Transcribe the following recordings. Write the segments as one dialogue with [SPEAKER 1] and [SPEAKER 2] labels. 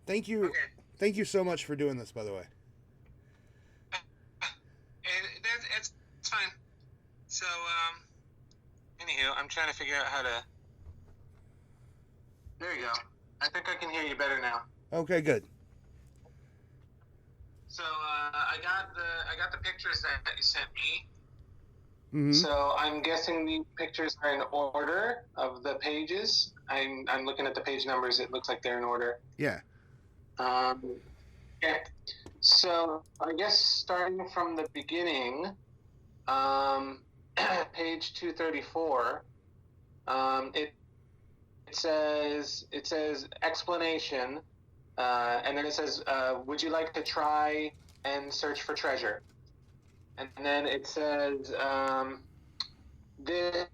[SPEAKER 1] Thank you.
[SPEAKER 2] Okay.
[SPEAKER 1] Thank you so much for doing this, by the way.
[SPEAKER 2] It's fine. So, anywho, I'm trying to figure out how to. There you go. I think I can hear you better now.
[SPEAKER 1] Okay, good.
[SPEAKER 2] So, I got the pictures that you sent me.
[SPEAKER 1] Mm-hmm.
[SPEAKER 2] So I'm guessing the pictures are in order of the pages. I'm looking at the page numbers. It looks like they're in order.
[SPEAKER 1] Yeah.
[SPEAKER 2] Um, yeah. So I guess starting from the beginning, um, page 234. It says explanation, and then it says, would you like to try and search for treasure? And then it says, this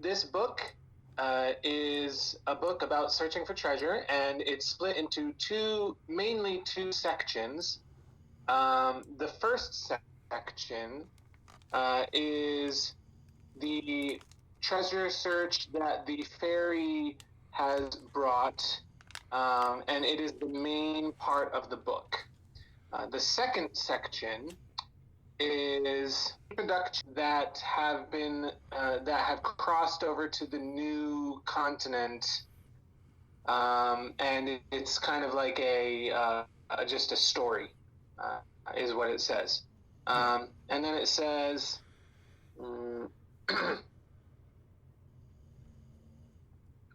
[SPEAKER 2] this book is a book about searching for treasure, and it's split into mainly two sections. The first section is the treasure search that the fairy has brought, and it is the main part of the book. The second section is introduction that have crossed over to the new continent, and it's kind of like just a story, is what it says. And then it says.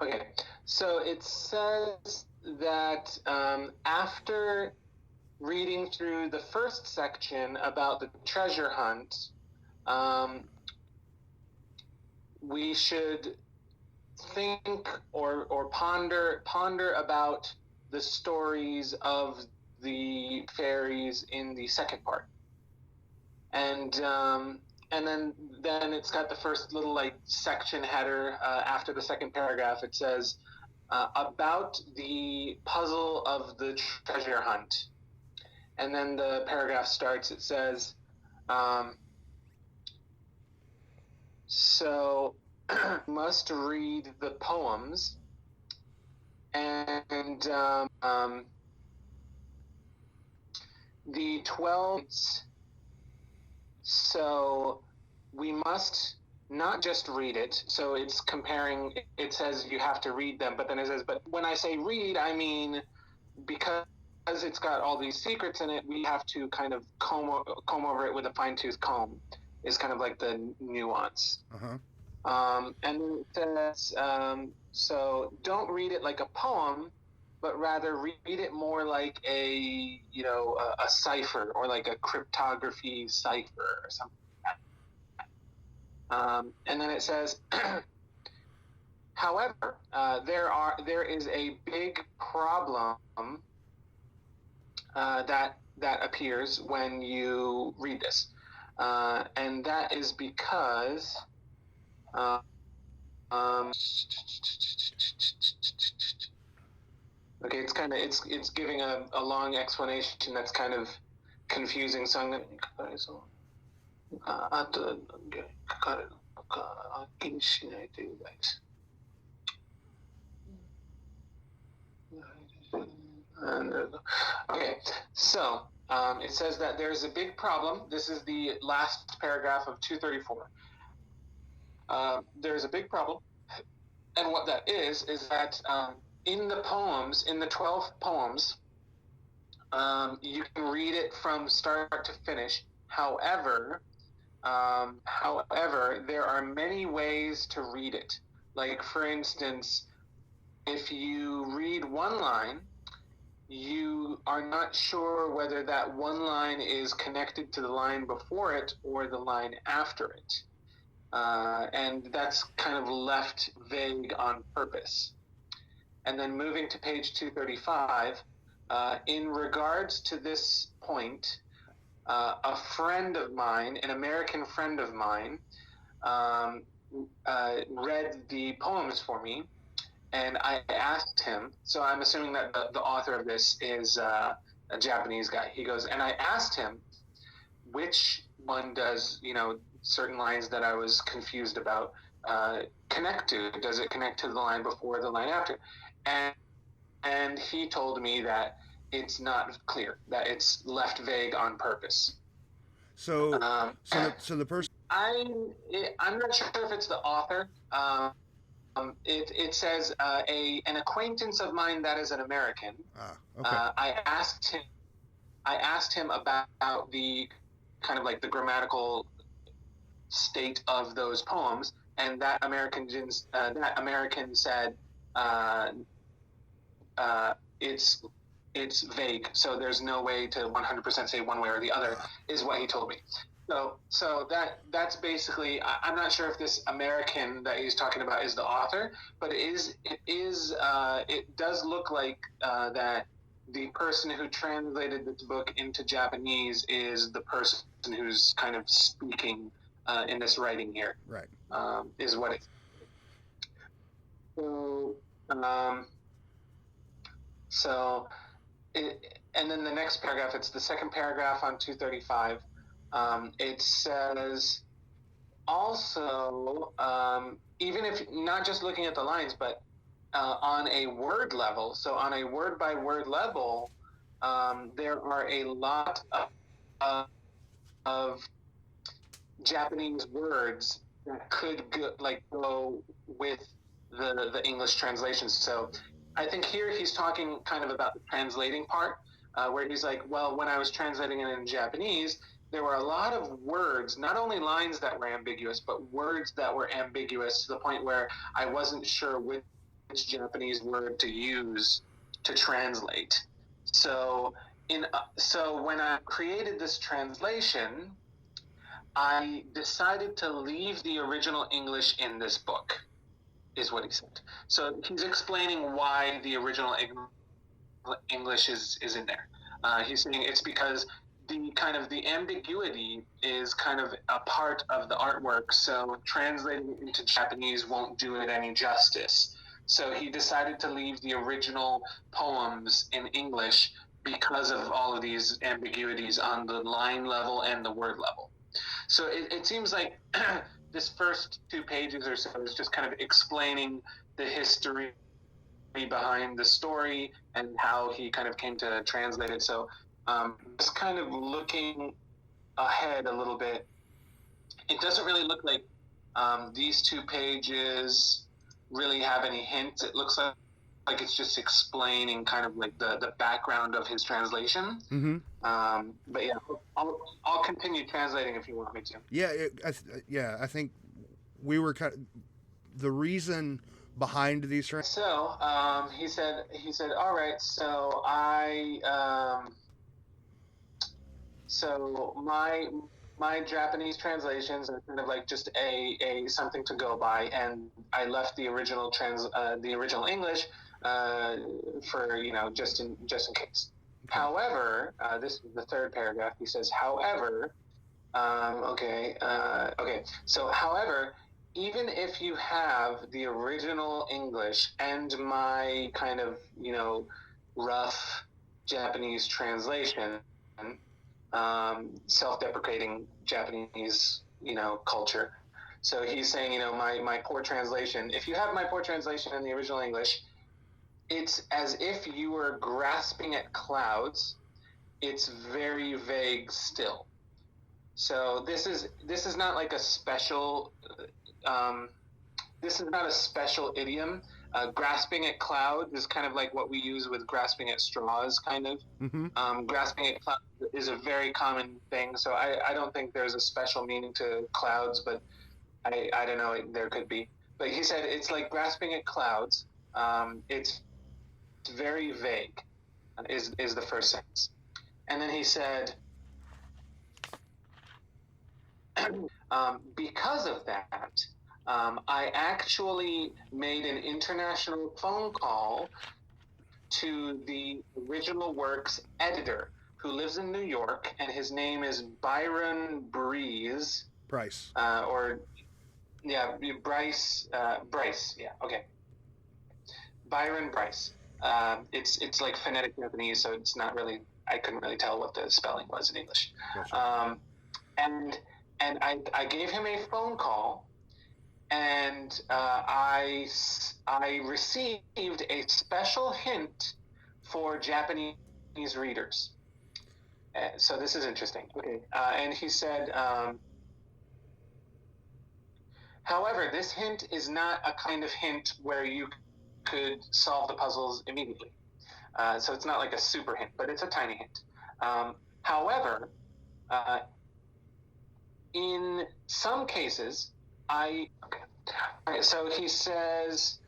[SPEAKER 2] Okay, so it says that after reading through the first section about the treasure hunt, um, we should think or ponder about the stories of the fairies in the second part, and then it's got the first little like section header after the second paragraph. It says about the puzzle of the treasure hunt, and then the paragraph starts. It says, so must read the poems and the 12. So we must not just read it. So it's comparing, it says you have to read them, but then it says, but when I say read, I mean, because it's got all these secrets in it, we have to kind of comb over it with a fine tooth comb, is kind of like the nuance.
[SPEAKER 1] Uh-huh.
[SPEAKER 2] And then it says, so don't read it like a poem, but rather read it more like a cipher, or like a cryptography cipher or something like that. And then it says, however, there is a big problem that appears when you read this, and that is because um, okay, it's giving a long explanation that's kind of confusing. So I'm gonna okay, so it says that there's a big problem. This is the last paragraph of 234. There's a big problem, and what that is that in the 12 poems, you can read it from start to finish. However, there are many ways to read it. Like, for instance, if you read one line, you are not sure whether that one line is connected to the line before it or the line after it. And that's kind of left vague on purpose. And then moving to page 235, in regards to this point, a friend of mine, an American friend of mine, read the poems for me, and I asked him. So I'm assuming that the author of this is a Japanese guy. He goes, and I asked him which one does certain lines that I was confused about connect to. Does it connect to the line before, the line after? And and he told me that it's not clear, that it's left vague on purpose.
[SPEAKER 1] So, so the person.
[SPEAKER 2] I'm not sure if it's the author. It says an acquaintance of mine that is an American.
[SPEAKER 1] Okay.
[SPEAKER 2] I asked him about the kind of like the grammatical state of those poems, and that American said it's vague, so there's no way to 100% say one way or the other, is what he told me. So that's basically. I'm not sure if this American that he's talking about is the author, but it does look like that the person who translated this book into Japanese is the person who's kind of speaking in this writing here.
[SPEAKER 1] Right.
[SPEAKER 2] Is what it. And then the next paragraph, it's the second paragraph on 235. It says also, even if not just looking at the lines, but on a word level, so on a word by word level, there are a lot of Japanese words that could go with the English translation. So I think here he's talking kind of about the translating part, where he's like, well, when I was translating it in Japanese, there were a lot of words, not only lines that were ambiguous, but words that were ambiguous to the point where I wasn't sure which Japanese word to use to translate. So when I created this translation, I decided to leave the original English in this book, is what he said. So he's explaining why the original English is in there. He's saying it's because the ambiguity is kind of a part of the artwork, so translating it into Japanese won't do it any justice. So he decided to leave the original poems in English because of all of these ambiguities on the line level and the word level. So it seems like this first 2 pages or so is just kind of explaining the history behind the story and how he kind of came to translate it. So just kind of looking ahead a little bit, it doesn't really look like these 2 pages really have any hints. It looks like it's just explaining kind of like the background of his translation.
[SPEAKER 1] Mm-hmm.
[SPEAKER 2] But yeah, I'll continue translating if you want me to.
[SPEAKER 1] Yeah, I think we were kind of the reason behind these.
[SPEAKER 2] So he said, all right. So so my Japanese translations are kind of like just a something to go by, and I left the original English for just in case. Okay. However, this is the third paragraph. He says, however, okay. So, however, even if you have the original English and my kind of rough Japanese translation, self-deprecating Japanese culture. So he's saying my poor translation. If you have my poor translation in the original English, it's as if you were grasping at clouds. It's very vague still. So this is not like a special. This is not a special idiom. Grasping at clouds is kind of like what we use with grasping at straws, kind of. Mm-hmm. Grasping at clouds is a very common thing. So I don't think there's a special meaning to clouds, but I don't know. There could be. But he said it's like grasping at clouds. It's very vague, is the first sentence. And then he said, because of that, I actually made an international phone call to the original works editor, who lives in New York, and his name is Byron Bryce.
[SPEAKER 1] Bryce.
[SPEAKER 2] Bryce. Yeah, okay. Byron Bryce. It's like phonetic Japanese, so it's not really. I couldn't really tell what the spelling was in English. Gotcha. And I gave him a phone call, and I received a special hint for Japanese readers. So this is interesting. Okay. And he said, however, this hint is not a kind of hint where you could solve the puzzles immediately. So it's not like a super hint, but it's a tiny hint. However, in some cases, so he says,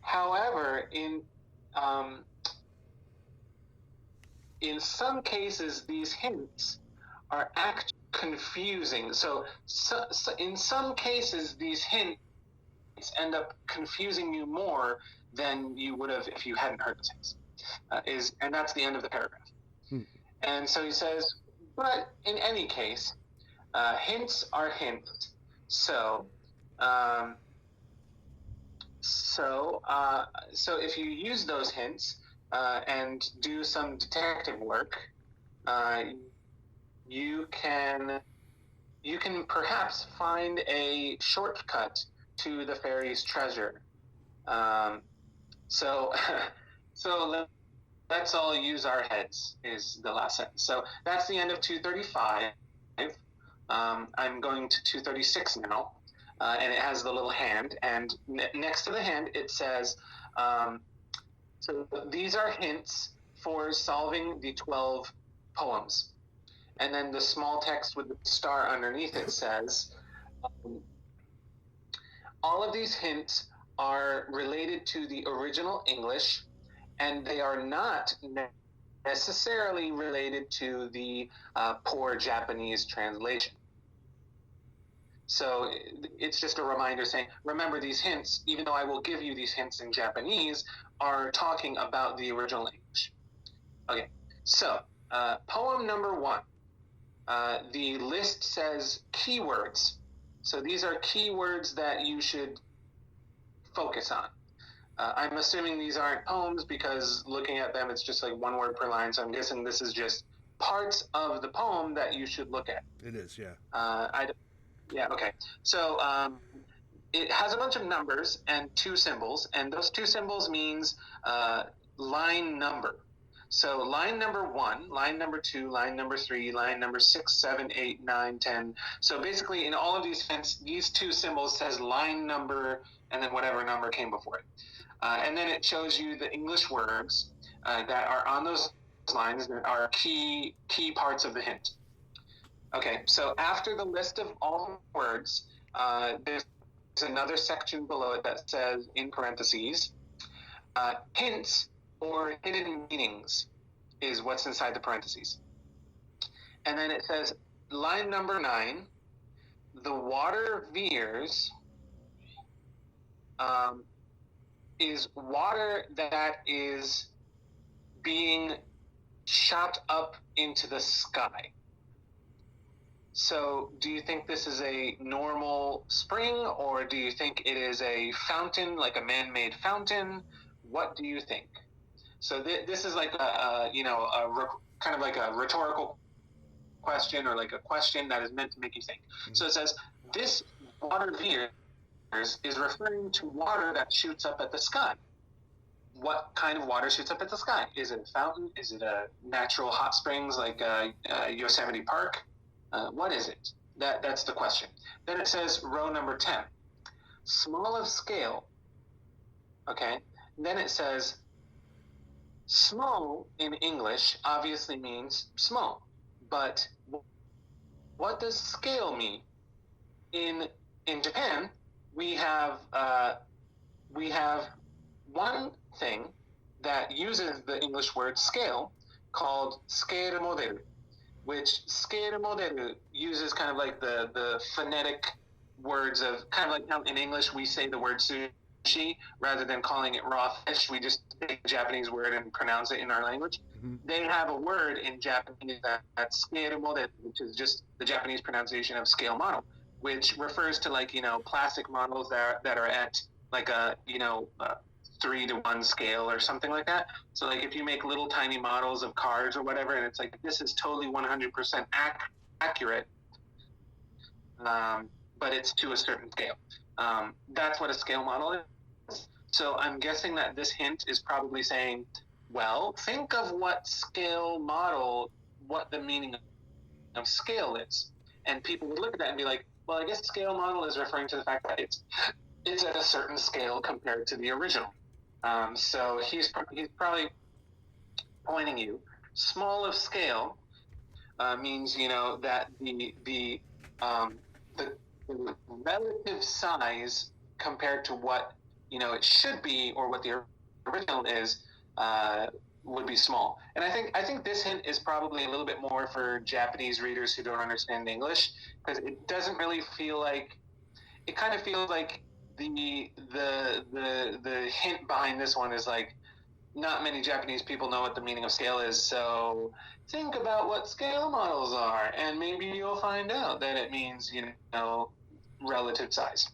[SPEAKER 2] however, in some cases, these hints are actually confusing. So in some cases, these hints end up confusing you more than you would have if you hadn't heard those hints. And that's the end of the paragraph. And so he says, but in any case, hints are hints. So if you use those hints and do some detective work, you can perhaps find a shortcut to the fairy's treasure. So let's all use our heads is the last sentence. So that's the end of 235. I'm going to 236 now, and it has the little hand, and next to the hand it says, so these are hints for solving the 12 poems. And then the small text with the star underneath it says, all of these hints are related to the original English, and they are not necessarily related to the poor Japanese translation. So it's just a reminder saying, remember, these hints, even though I will give you these hints in Japanese, are talking about the original English. Okay, so poem number 1. The list says keywords. So these are keywords that you should focus on. I'm assuming these aren't poems because looking at them, it's just like one word per line. So I'm guessing this is just parts of the poem that you should look at.
[SPEAKER 1] It is, yeah.
[SPEAKER 2] Yeah, okay. So it has a bunch of numbers and 2 symbols, and those 2 symbols means line number. So line number 1, line number 2, line number 3, line number 6, 7, 8, 9, 10. So basically in all of these hints, these 2 symbols says line number and then whatever number came before it. And then it shows you the English words that are on those lines that are key parts of the hint. Okay, so after the list of all words, there's another section below it that says, in parentheses, hints or hidden meanings is what's inside the parentheses. And then it says, line number 9, the water veers is water that is being shot up into the sky. So do you think this is a normal spring, or do you think it is a fountain, like a man-made fountain? What do you think? So this is like kind of like a rhetorical question, or like a question that is meant to make you think. Mm-hmm. So it says, this water veers is referring to water that shoots up at the sky. What kind of water shoots up at the sky? Is it a fountain? Is it a natural hot springs like Yosemite Park? What is it? That's the question. Then it says row number 10, small of scale. Okay. Then it says small in English obviously means small, but what does scale mean? In Japan, we have one thing that uses the English word scale called scale model, which scale model uses kind of like the phonetic words of, kind of like how in English we say the word sushi rather than calling it raw fish. We just take the Japanese word and pronounce it in our language. Mm-hmm. They have a word in Japanese that's scale model, which is just the Japanese pronunciation of scale model, which refers to like, plastic models that are at like a 3-to-1 scale or something like that. So like if you make little tiny models of cars or whatever, and it's like, this is totally 100% accurate, but it's to a certain scale. That's what a scale model is. So I'm guessing that this hint is probably saying Well, think of what scale model, what the meaning of scale is. And people would look at that and be like, well, I guess scale model is referring to the fact that it's at a certain scale compared to the original. So he's probably pointing you. Small of scale means, you know, that the relative size compared to what, you know, it should be or what the original is would be small. And I think this hint is probably a little bit more for Japanese readers who don't understand English, because it doesn't really feel like, it kind of feels like the hint behind this one is like, not many Japanese people know what the meaning of scale is, so think about what scale models are, and maybe you'll find out that it means, you know, relative size.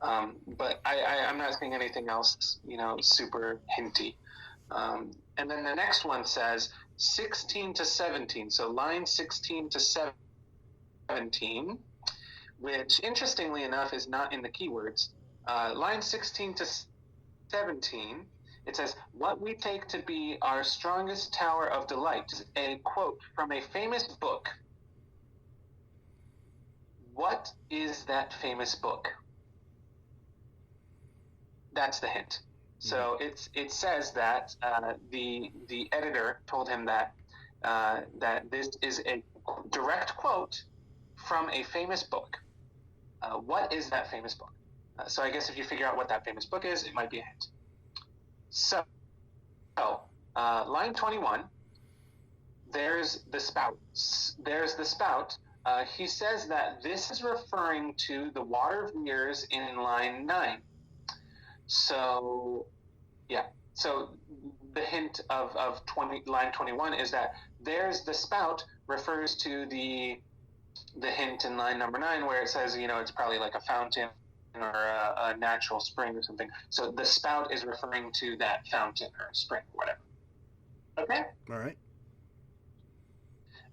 [SPEAKER 2] But I'm not seeing anything else, you know, super hinty. And then the next one says 16 to 17. So line 16 to 17, which interestingly enough is not in the keywords. Line 16 to 17, it says, what we take to be our strongest tower of delight is a quote from a famous book. What is that famous book? That's the hint. So it says that the editor told him that that this is a direct quote from a famous book. What is that famous book? So I guess if you figure out what that famous book is, it might be a hint. So line 21, there's the spout. He says that this is referring to the water veers in line 9. So, yeah. So the hint of line 21 is that there's the spout refers to the hint in line number 9 where it says, you know, it's probably like a fountain or a natural spring or something. So the spout is referring to that fountain or spring or whatever. Okay?
[SPEAKER 1] All right.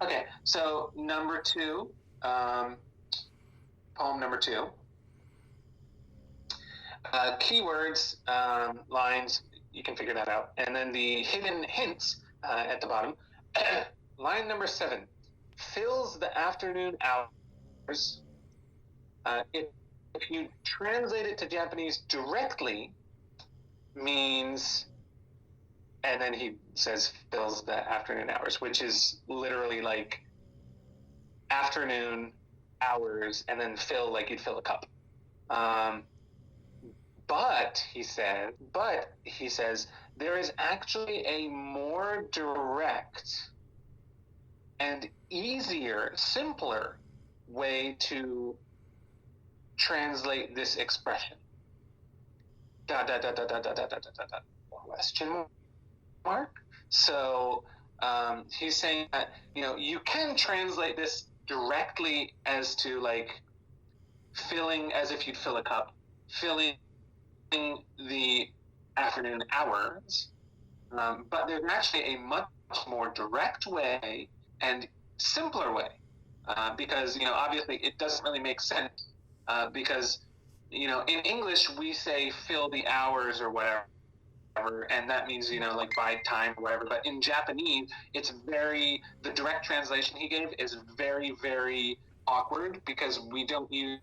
[SPEAKER 2] Okay, so number 2, poem number 2. Keywords, lines, you can figure that out. And then the hidden hints at the bottom. Line number 7, fills the afternoon hours. If you translate it to Japanese directly, means, and then he says fills the afternoon hours, which is literally like afternoon hours, and then fill like you'd fill a cup. But he says there is actually a more direct and easier, simpler way to translate this expression. ... Question mark. So he's saying that, you know, you can translate this directly as to like filling, as if you'd fill a cup, filling the afternoon hours, but there's actually a much more direct way and simpler way, because, you know, obviously it doesn't really make sense, because, you know, in English we say fill the hours or whatever, and that means, you know, like by time or whatever, but in Japanese it's the direct translation he gave is very, very awkward, because we don't use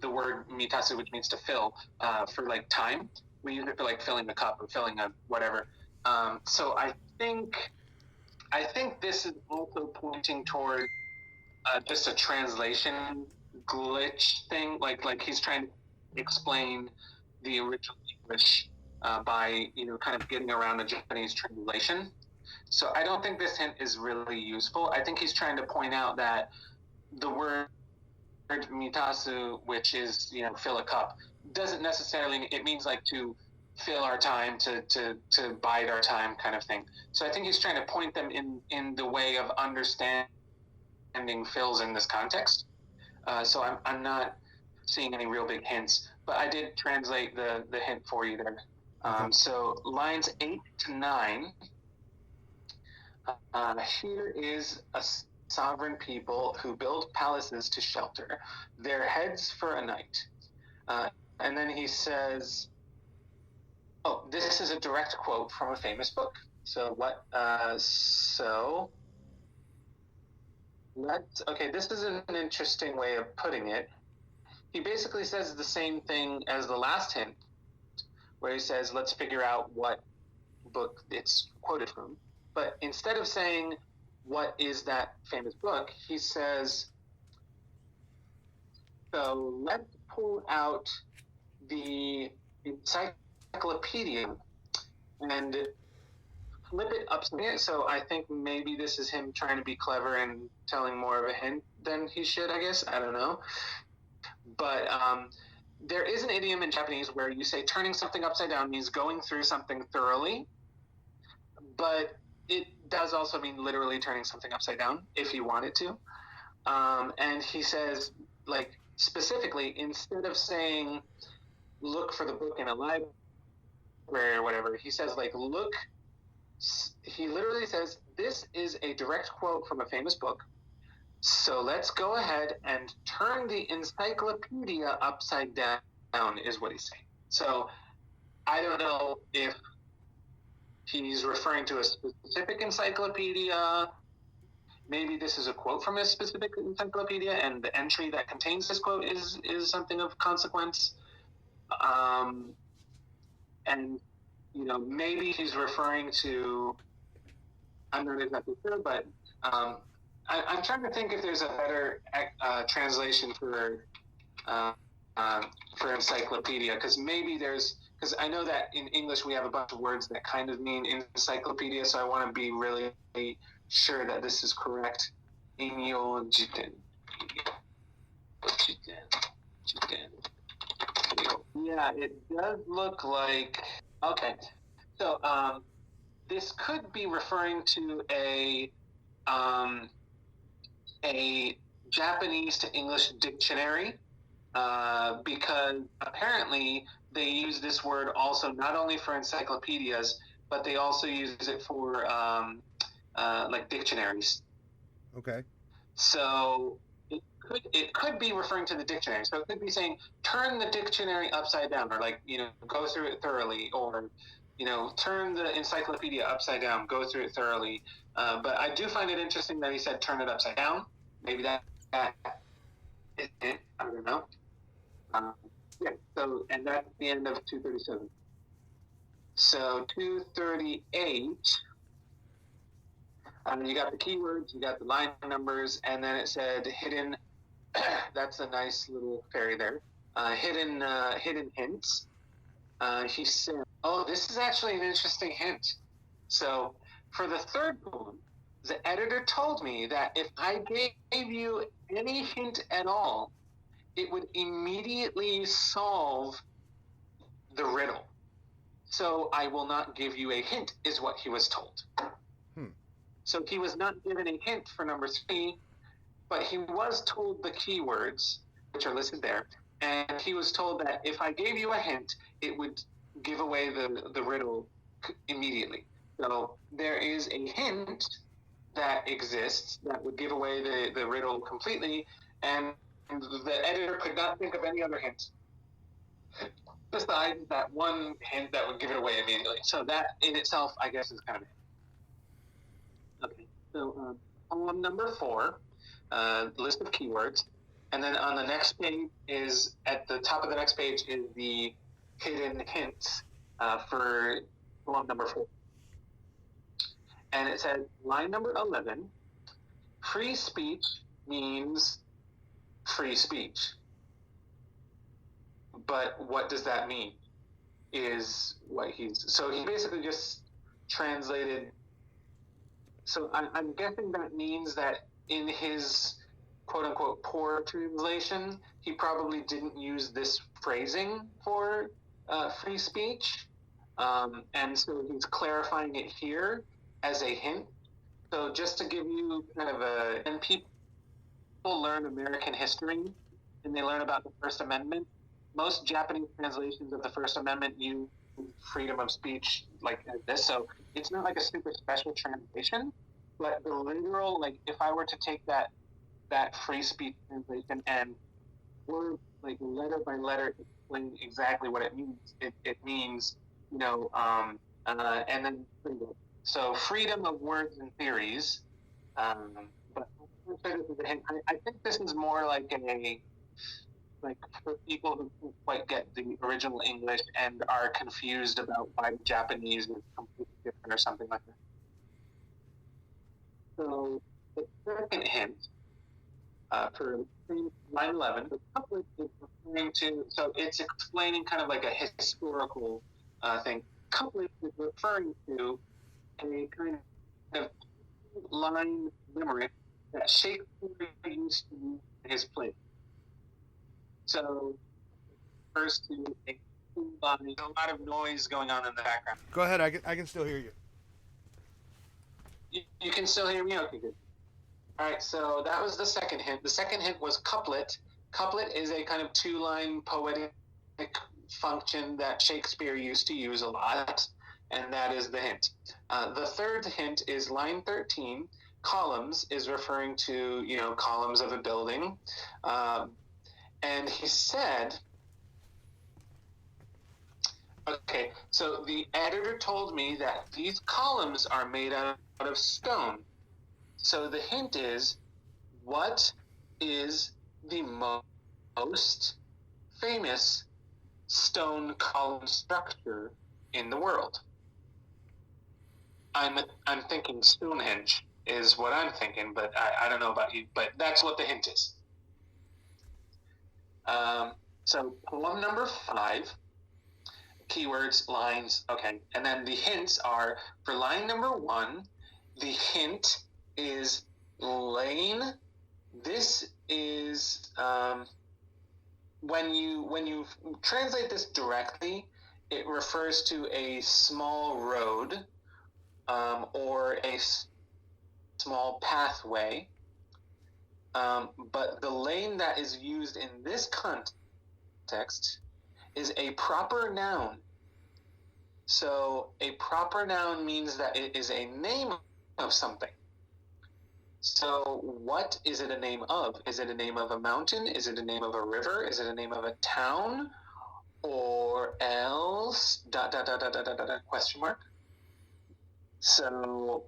[SPEAKER 2] the word mitasu, which means to fill, for like time. We use it for like filling the cup or filling a whatever. So I think this is also pointing toward just a translation glitch thing. Like he's trying to explain the original English by, you know, kind of getting around a Japanese translation. So I don't think this hint is really useful. I think he's trying to point out that the word mitasu, which is, you know, fill a cup, doesn't necessarily, it means like to fill our time, to bide our time kind of thing. So I think he's trying to point them in the way of understanding fills in this context. So I'm not seeing any real big hints, but I did translate the hint for you there. So lines 8 to 9, here is a sovereign people who build palaces to shelter their heads for a night. And then he says, oh, this is a direct quote from a famous book. So what? Okay, this is an interesting way of putting it. He basically says the same thing as the last hint, where he says, let's figure out what book it's quoted from. But instead of saying, what is that famous book, he says, so let's pull out the encyclopedia and flip it upside down. So I think maybe this is him trying to be clever and telling more of a hint than he should, I guess. I don't know. But there is an idiom in Japanese where you say turning something upside down means going through something thoroughly, but it does also mean literally turning something upside down if you want it to. And he says, like, specifically, instead of saying look for the book in a library or whatever, he says, like, look. He literally says, this is a direct quote from a famous book. So let's go ahead and turn the encyclopedia upside down, is what he's saying. So I don't know if he's referring to a specific encyclopedia. Maybe this is a quote from a specific encyclopedia, and the entry that contains this quote is something of consequence. And, you know, maybe he's referring to, I'm not exactly sure, but I'm trying to think if there's a better translation for encyclopedia, because maybe because I know that in English we have a bunch of words that kind of mean encyclopedia, so I want to be really sure that this is correct. Inyo-jiten. Yeah, it does look like, okay. So this could be referring to a Japanese to English dictionary, because apparently they use this word also not only for encyclopedias, but they also use it for like dictionaries.
[SPEAKER 1] Okay.
[SPEAKER 2] So it could be referring to the dictionary. So it could be saying turn the dictionary upside down, or like, you know, go through it thoroughly, or, you know, turn the encyclopedia upside down, go through it thoroughly. But I do find it interesting that he said turn it upside down. Maybe that is it. I don't know. Yeah. So, and that's the end of 237. So 238. You got the keywords, you got the line numbers, and then it said hidden. That's a nice little fairy there. Hidden hints. He said, oh, this is actually an interesting hint. So for the third poem, the editor told me that if I gave you any hint at all, it would immediately solve the riddle. So I will not give you a hint, is what he was told. So he was not given a hint for number 3, but he was told the keywords, which are listed there, and he was told that if I gave you a hint, it would give away the riddle immediately. So there is a hint that exists that would give away the riddle completely, and the editor could not think of any other hint besides that one hint that would give it away immediately. So that in itself, I guess, is kind of it. Okay, so poem number 4, list of keywords, and then on the next page is, at the top of the next page is the hidden hints for poem number 4. And it says, line number 11, free speech means free speech. But what does that mean? Is what so he basically just translated. So I'm guessing that means that in his quote unquote poor translation, he probably didn't use this phrasing for free speech. And so he's clarifying it here as a hint. So just to give you kind of and people learn American history and they learn about the First Amendment, most Japanese translations of the First Amendment use freedom of speech like this. So it's not like a super special translation, but the literal, like if I were to take that free speech translation and word, like letter by letter, explain exactly what it means, it means, you know, and then So freedom of words and theories. But I think this is more like for people who can't quite get the original English and are confused about why the Japanese is completely different or something like that. So the second hint for line 11, the couplet is referring to, so it's explaining kind of like a historical thing. Couplet is referring to a kind of line limerick that Shakespeare used to use in his plays. So refers to a line, a lot of noise going on in the background.
[SPEAKER 1] Go ahead. I can still hear you.
[SPEAKER 2] You can still hear me? Okay, good. All right, so that was the second hint. The second hint was couplet. Couplet is a kind of two-line poetic function that Shakespeare used to use a lot, and that is the hint. The third hint is line 13. Columns is referring to, columns of a building. And he said, okay, so the editor told me that these columns are made out of stone. So the hint is, what is the most famous stone column structure in the world? I'm thinking Stonehenge is what I'm thinking, but I don't know about you, but that's what the hint is. So poem number 5, keywords, lines, okay. And then the hints are, for line number 1, the hint is lane. This is, when you translate this directly, it refers to a small road or a small pathway. But the lane that is used in this context is a proper noun. So a proper noun means that it is a name of something. So what is it a name of? Is it a name of a mountain? Is it a name of a river? Is it a name of a town? Or else ... question mark. So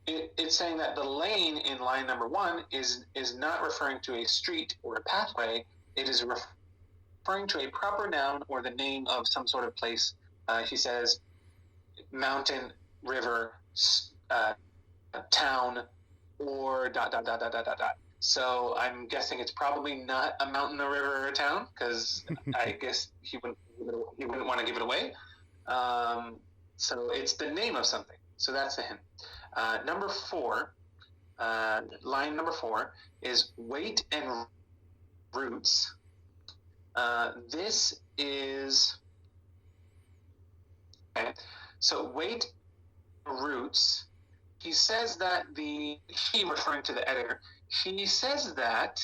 [SPEAKER 2] it's saying that the lane in line number 1 is not referring to a street or a pathway. It is referring to a proper noun or the name of some sort of place. He says mountain, river, town, or ... So I'm guessing it's probably not a mountain, a river, or a town, because I guess he wouldn't want to give it away. So it's the name of something. So that's the hint. Number 4, line number 4 is weight and roots. This is, okay, so weight roots. He says that he, referring to the editor, he says that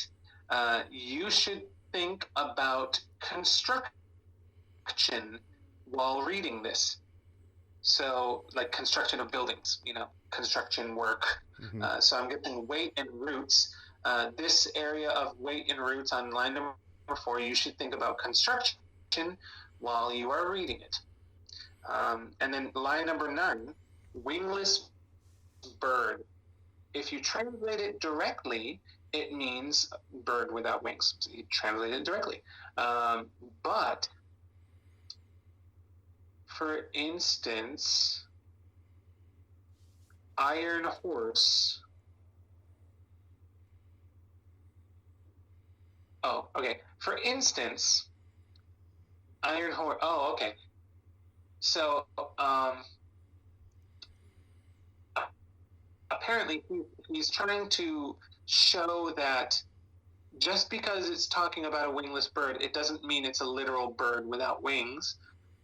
[SPEAKER 2] you should think about construction while reading this. So, like construction of buildings, construction work. Mm-hmm. So I'm getting weight and roots. This area of weight and roots on line number 4, you should think about construction while you are reading it. And then line number 9, wingless bird. If you translate it directly, it means bird without wings. So you translate it directly. But for instance, iron horse. Oh, okay. For instance, iron horse. Oh, okay. So, apparently he's trying to show that just because it's talking about a wingless bird, it doesn't mean it's a literal bird without wings.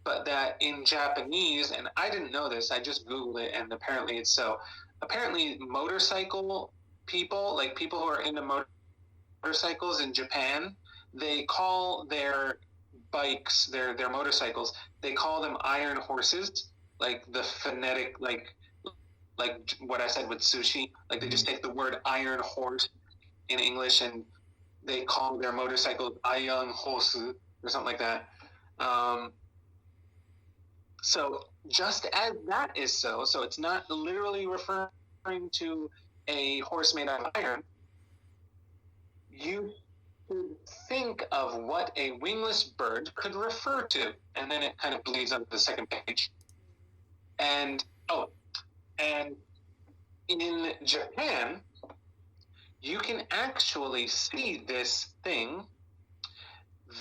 [SPEAKER 2] But that in Japanese, and I didn't know this, I just Googled it, and apparently it's so. Apparently motorcycle people, like people who are into motorcycles in Japan, they call their bikes, their motorcycles, they call them iron horses, like the phonetic, like what I said with sushi, like they just take the word iron horse in English and they call their motorcycles iron horse or something like that. So just as that is so it's not literally referring to a horse made out of iron, you should think of what a wingless bird could refer to. And then it kind of bleeds onto the second page. And and in Japan, you can actually see this thing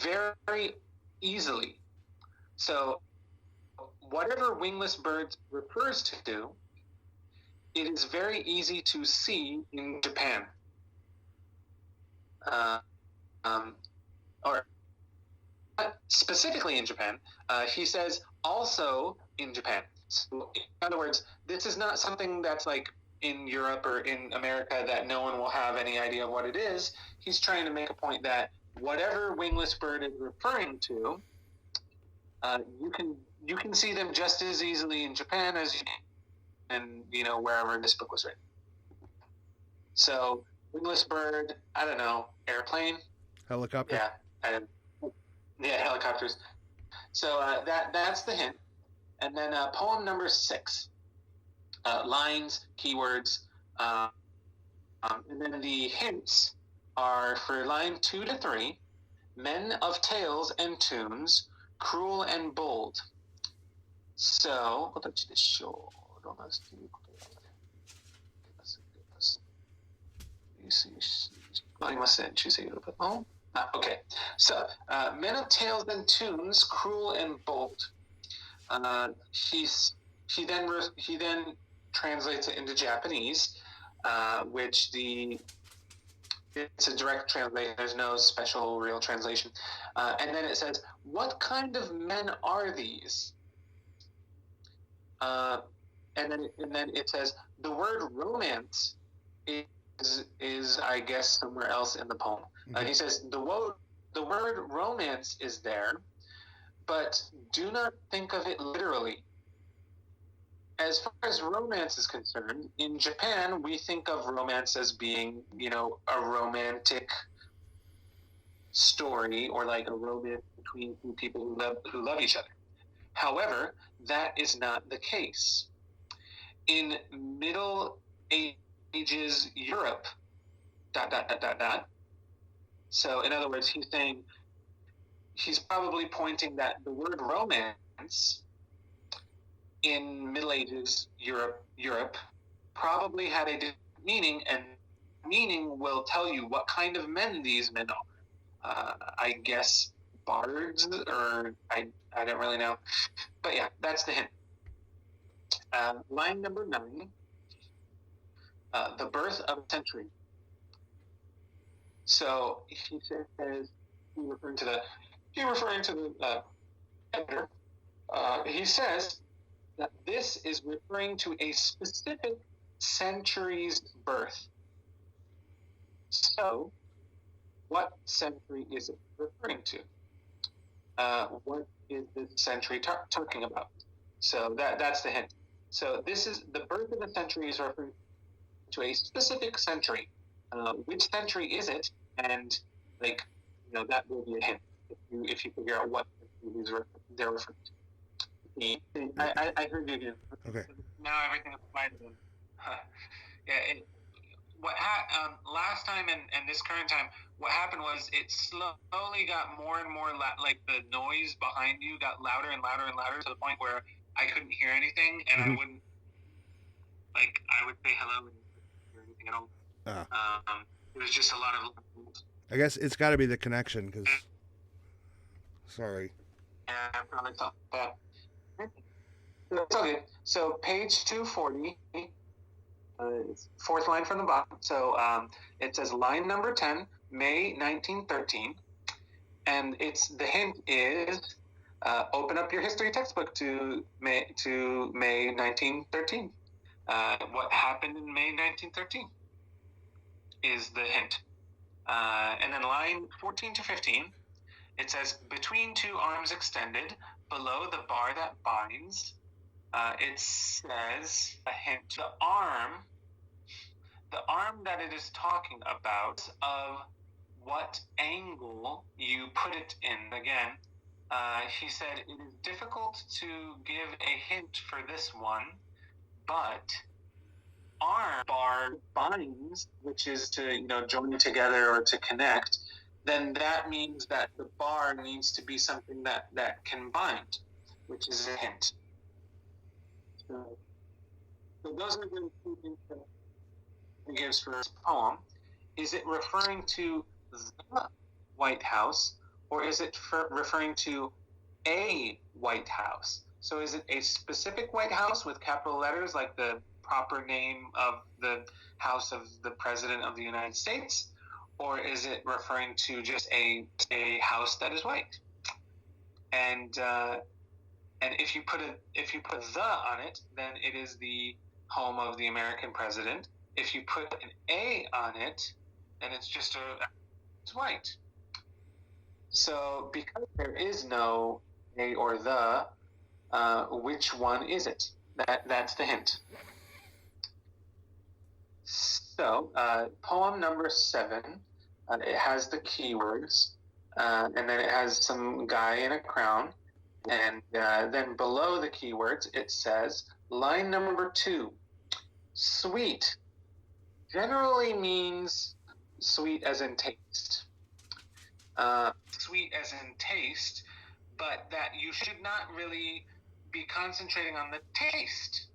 [SPEAKER 2] very easily. So whatever wingless bird refers to, it is very easy to see in Japan. Or specifically in Japan. He says also in Japan. So in other words, this is not something that's like in Europe or in America that no one will have any idea of what it is. He's trying to make a point that whatever wingless bird is referring to, you can see them just as easily in Japan as you can, wherever this book was written. So wingless bird, I don't know, airplane,
[SPEAKER 1] Helicopter.
[SPEAKER 2] Yeah, helicopters. So that's the hint. And then poem number 6, lines, keywords, and then the hints are for line 2 to 3, men of tales and tunes, cruel and bold. So, okay, so men of tales and tunes, cruel and bold. He then translates it into Japanese, which it's a direct translation. There's no special real translation. And then it says, "What kind of men are these?" And then it says, "The word romance is I guess somewhere else in the poem." He says the word romance is there, but do not think of it literally. As far as romance is concerned, in Japan, we think of romance as being, a romantic story, or like a romance between two people who love each other. However, that is not the case. In Middle Ages Europe, ... So, in other words, he's probably pointing that the word romance in Middle Ages Europe probably had a different meaning, and meaning will tell you what kind of men these men are. I guess bards, or I don't really know. But yeah, that's the hint. Line number 9, the birth of a century. So he says, referring to the editor, he says that this is referring to a specific century's birth. So, what century is it referring to? What is this century talking about? So that's the hint. So this is the birth of a century is referring to a specific century. Which century is it? And that will be a hint if you figure out what century they're referring to. I heard you again.
[SPEAKER 1] Okay.
[SPEAKER 2] Now everything is fine again. Last time and this current time, what happened was it slowly got more and more like the noise behind you got louder and louder and louder, to the point where I couldn't hear anything, and I wouldn't, I would say hello and hear anything at all. It was just a lot of.
[SPEAKER 1] I guess it's got to be the connection, because. Sorry.
[SPEAKER 2] Yeah, I probably thought that. It's okay. So page 240, fourth line from the bottom. So it says line number 10, May 1913, and the hint is open up your history textbook to May 1913. What happened in May 1913 is the hint. And then line 14 to 15, it says, between two arms extended, below the bar that binds, it says a hint. The arm that it is talking about, of what angle you put it in. Again, He said, "It is difficult to give a hint for this one, but bar binds, which is to join together or to connect, then that means that the bar needs to be something that can bind, which is a hint." So those are the two hints that he gives for his poem. Is it referring to the White House, or is it referring to a White House? So is it a specific White House with capital letters, like the proper name of the house of the President of the United States, or is it referring to just a house that is white? And if you put the on it, then it is the home of the American president. If you put an A on it, then it's just it's white. So because there is no A or the, which one is it? That's the hint. So poem number 7, it has the keywords, and then it has some guy in a crown, and then below the keywords it says, line number 2, sweet generally means sweet as in taste. Sweet as in taste, but that you should not really be concentrating on the taste,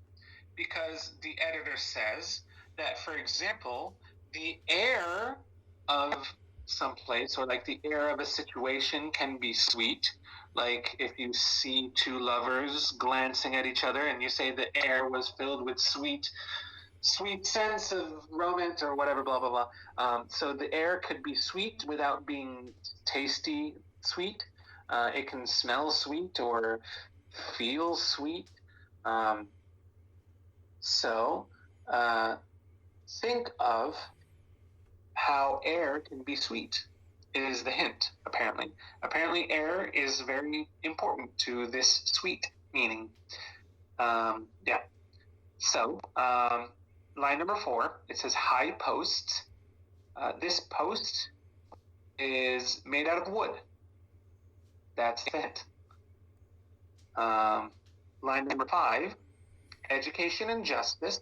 [SPEAKER 2] because the editor says that, for example, the air of some place, or like the air of a situation, can be sweet. Like if you see two lovers glancing at each other and you say the air was filled with sweet sense of romance or whatever, blah, blah, blah. So the air could be sweet without being tasty sweet. It can smell sweet or feel sweet. So think of how air can be sweet is the hint, apparently. Apparently air is very important to this sweet meaning. Yeah. So line number 4, it says high post. This post is made out of wood. That's the hint. Line number 5, education and justice.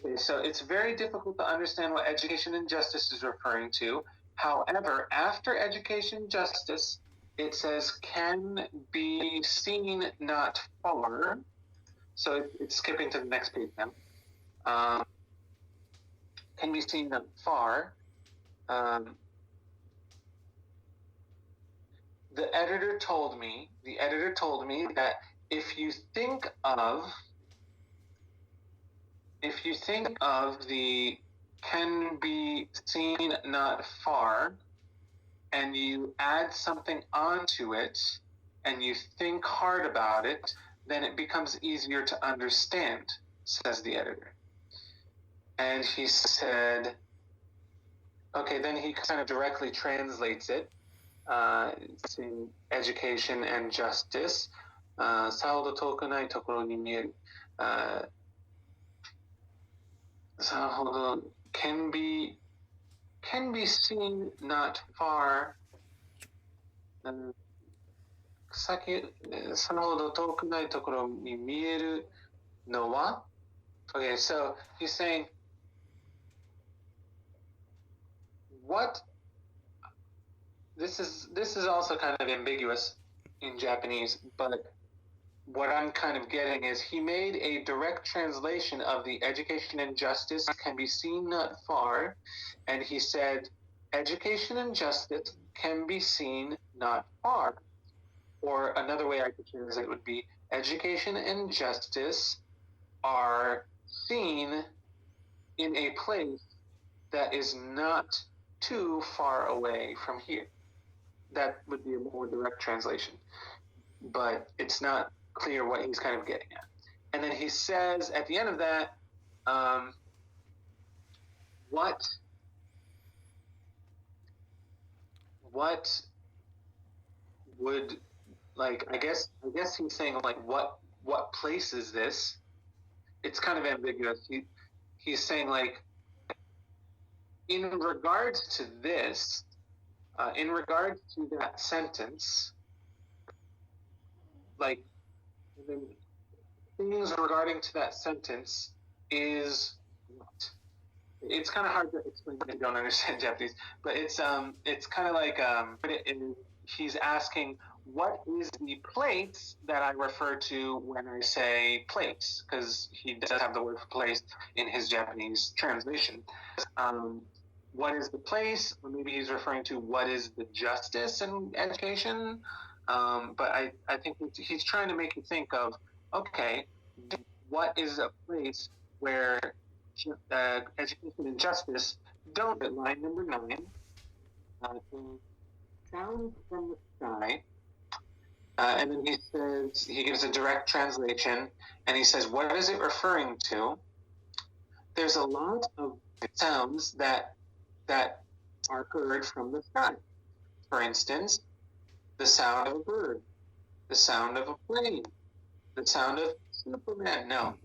[SPEAKER 2] Okay, so it's very difficult to understand what education and justice is referring to. However, after education and justice, it says can be seen not far. So it's skipping to the next page now. Can be seen not far. The editor told me that if you think of the can be seen not far, and you add something onto it, and you think hard about it, then it becomes easier to understand, says the editor. And he said, okay, then he kind of directly translates it. It's in education and justice. さほど遠くないところに見える。さほど can be seen not far. さほど遠くないところに見えるのは? Okay, so he's saying, what? This is also kind of ambiguous in Japanese, but what I'm kind of getting is he made a direct translation of the education and justice can be seen not far, and he said education and justice can be seen not far. Or another way I could translate it would be education and justice are seen in a place that is not too far away from here. That would be a more direct translation, but it's not clear what he's kind of getting at. And then he says at the end of that, what would, like, I guess he's saying, like, what place is this? It's kind of ambiguous. He's saying, like, in regards to this, in regards to that sentence, like the things regarding to that sentence is what? It's kind of hard to explain if you don't understand Japanese, but it's kind of like he's asking what is the place that I refer to when I say place, because he does have the word for place in his Japanese translation. What is the place? Or maybe he's referring to what is the justice in education. But I think he's trying to make you think of, okay, what is a place where education and justice don't, at line number 9, sound from the sky. And then he says, he gives a direct translation, and he says, what is it referring to? There's a lot of sounds that are heard from the sky. For instance, the sound of a bird, the sound of a plane, the sound of Superman. No,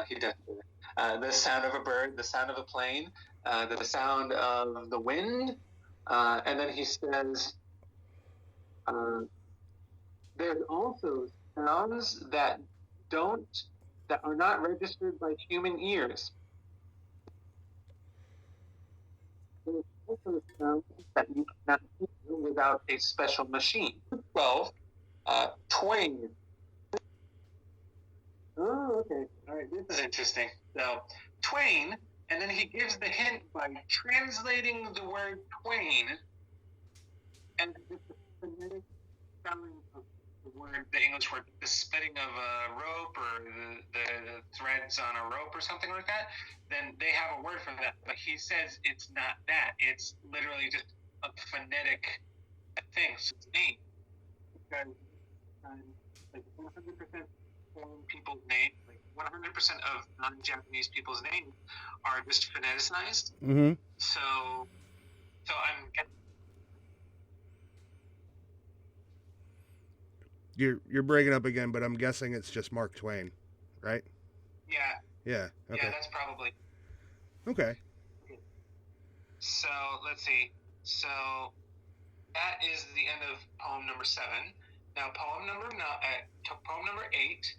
[SPEAKER 2] he doesn't do it. The sound of a bird, the sound of a plane, the sound of the wind. And then he says, there's also sounds that are not registered by human ears. There's also sounds that you cannot hear without a special machine. 12, twang. Oh, okay. All right, this is interesting. So, twain, and then he gives the hint by translating the word twain and the phonetic spelling of the word, the English word, the spitting of a rope or the threads on a rope or something like that, then they have a word for that. But he says it's not that. It's literally just a phonetic thing. So it's name. Because like 100% people's names, like 100% of non-Japanese people's names are just phoneticized.
[SPEAKER 1] Mm-hmm.
[SPEAKER 2] So I'm getting.
[SPEAKER 1] You're breaking up again, but I'm guessing it's just Mark Twain, right?
[SPEAKER 2] Yeah.
[SPEAKER 1] Yeah. Okay.
[SPEAKER 2] Yeah, that's probably.
[SPEAKER 1] Okay.
[SPEAKER 2] So let's see. So that is the end of poem number 7. Now poem number 8.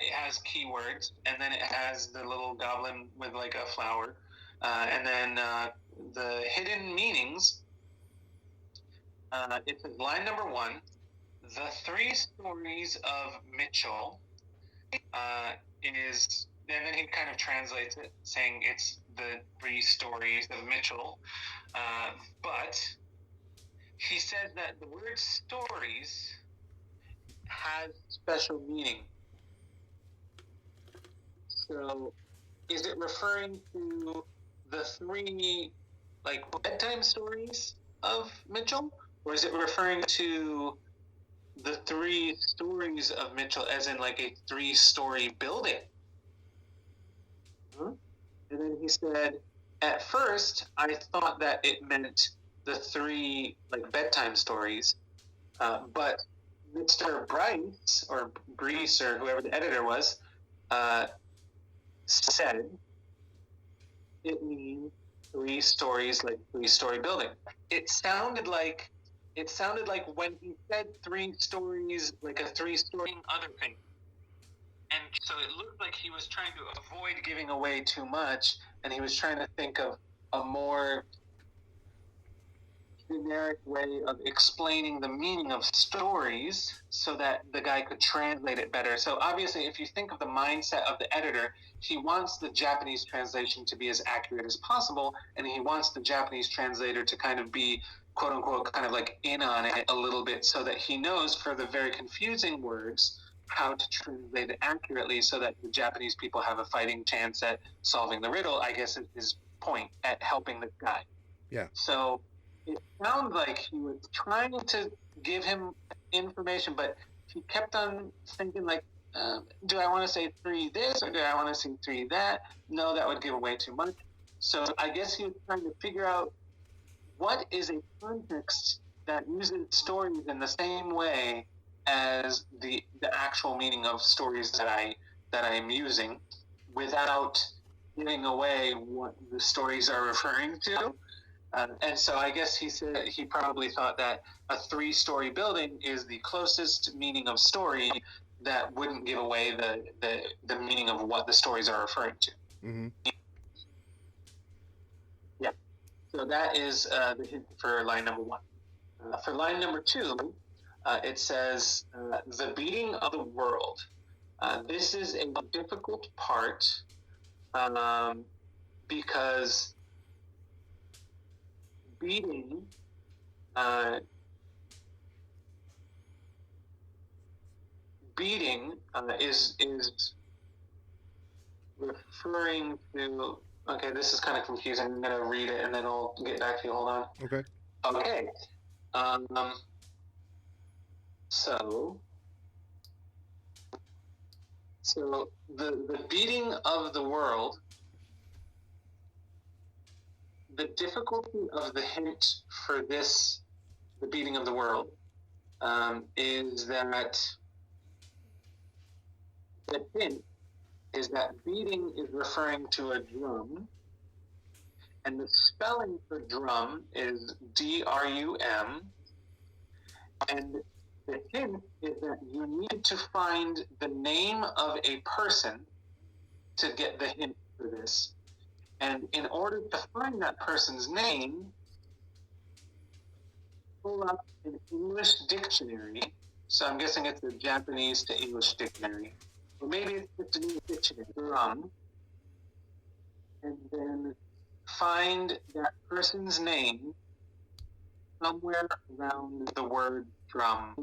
[SPEAKER 2] It has keywords, and then it has the little goblin with like a flower, and then the hidden meanings. It's line number 1. The 3 stories of Mitchell is, and then he kind of translates it, saying it's the 3 stories of Mitchell, but he says that the word stories has special meaning. So, is it referring to the 3 like bedtime stories of Mitchell, or is it referring to the 3 stories of Mitchell as in like a 3-story building? Huh? And then he said, at first I thought that it meant the 3 like bedtime stories, but Mr. Bryce or Brees or whoever the editor was said it means 3 stories, like 3-story building. It sounded like when he said 3 stories, like a 3-story other thing. And so it looked like he was trying to avoid giving away too much, and he was trying to think of a more generic way of explaining the meaning of stories so that the guy could translate it better. So obviously, if you think of the mindset of the editor, he wants the Japanese translation to be as accurate as possible, and he wants the Japanese translator to kind of be, quote unquote, kind of like in on it a little bit so that he knows for the very confusing words how to translate it accurately so that the Japanese people have a fighting chance at solving the riddle, I guess is his point, at helping the guy.
[SPEAKER 1] Yeah.
[SPEAKER 2] So it sounds like he was trying to give him information, but he kept on thinking like, do I want to say 3 this or do I want to say 3 that? No, that would give away too much. So I guess he was trying to figure out what is a context that uses stories in the same way as the actual meaning of stories that I am using without giving away what the stories are referring to. And so I guess he said he probably thought that a 3-story building is the closest meaning of story that wouldn't give away the meaning of what the stories are referring to.
[SPEAKER 1] Mm-hmm.
[SPEAKER 2] Yeah. So that is the hint for line number 1. For line number 2, it says, the beating of the world. This is a difficult part because beating is referring to. Okay, this is kind of confusing. I'm gonna read it and then I'll get back to you. Hold on.
[SPEAKER 1] Okay.
[SPEAKER 2] Okay. So the beating of the world. The difficulty of the hint for this, the beating of the world, is that the hint is that beating is referring to a drum, and the spelling for drum is D-R-U-M, and the hint is that you need to find the name of a person to get the hint for this. And in order to find that person's name, pull up an English dictionary. So I'm guessing it's a Japanese to English dictionary. Or maybe it's just an English dictionary. Drum. And then find that person's name somewhere around the word drum.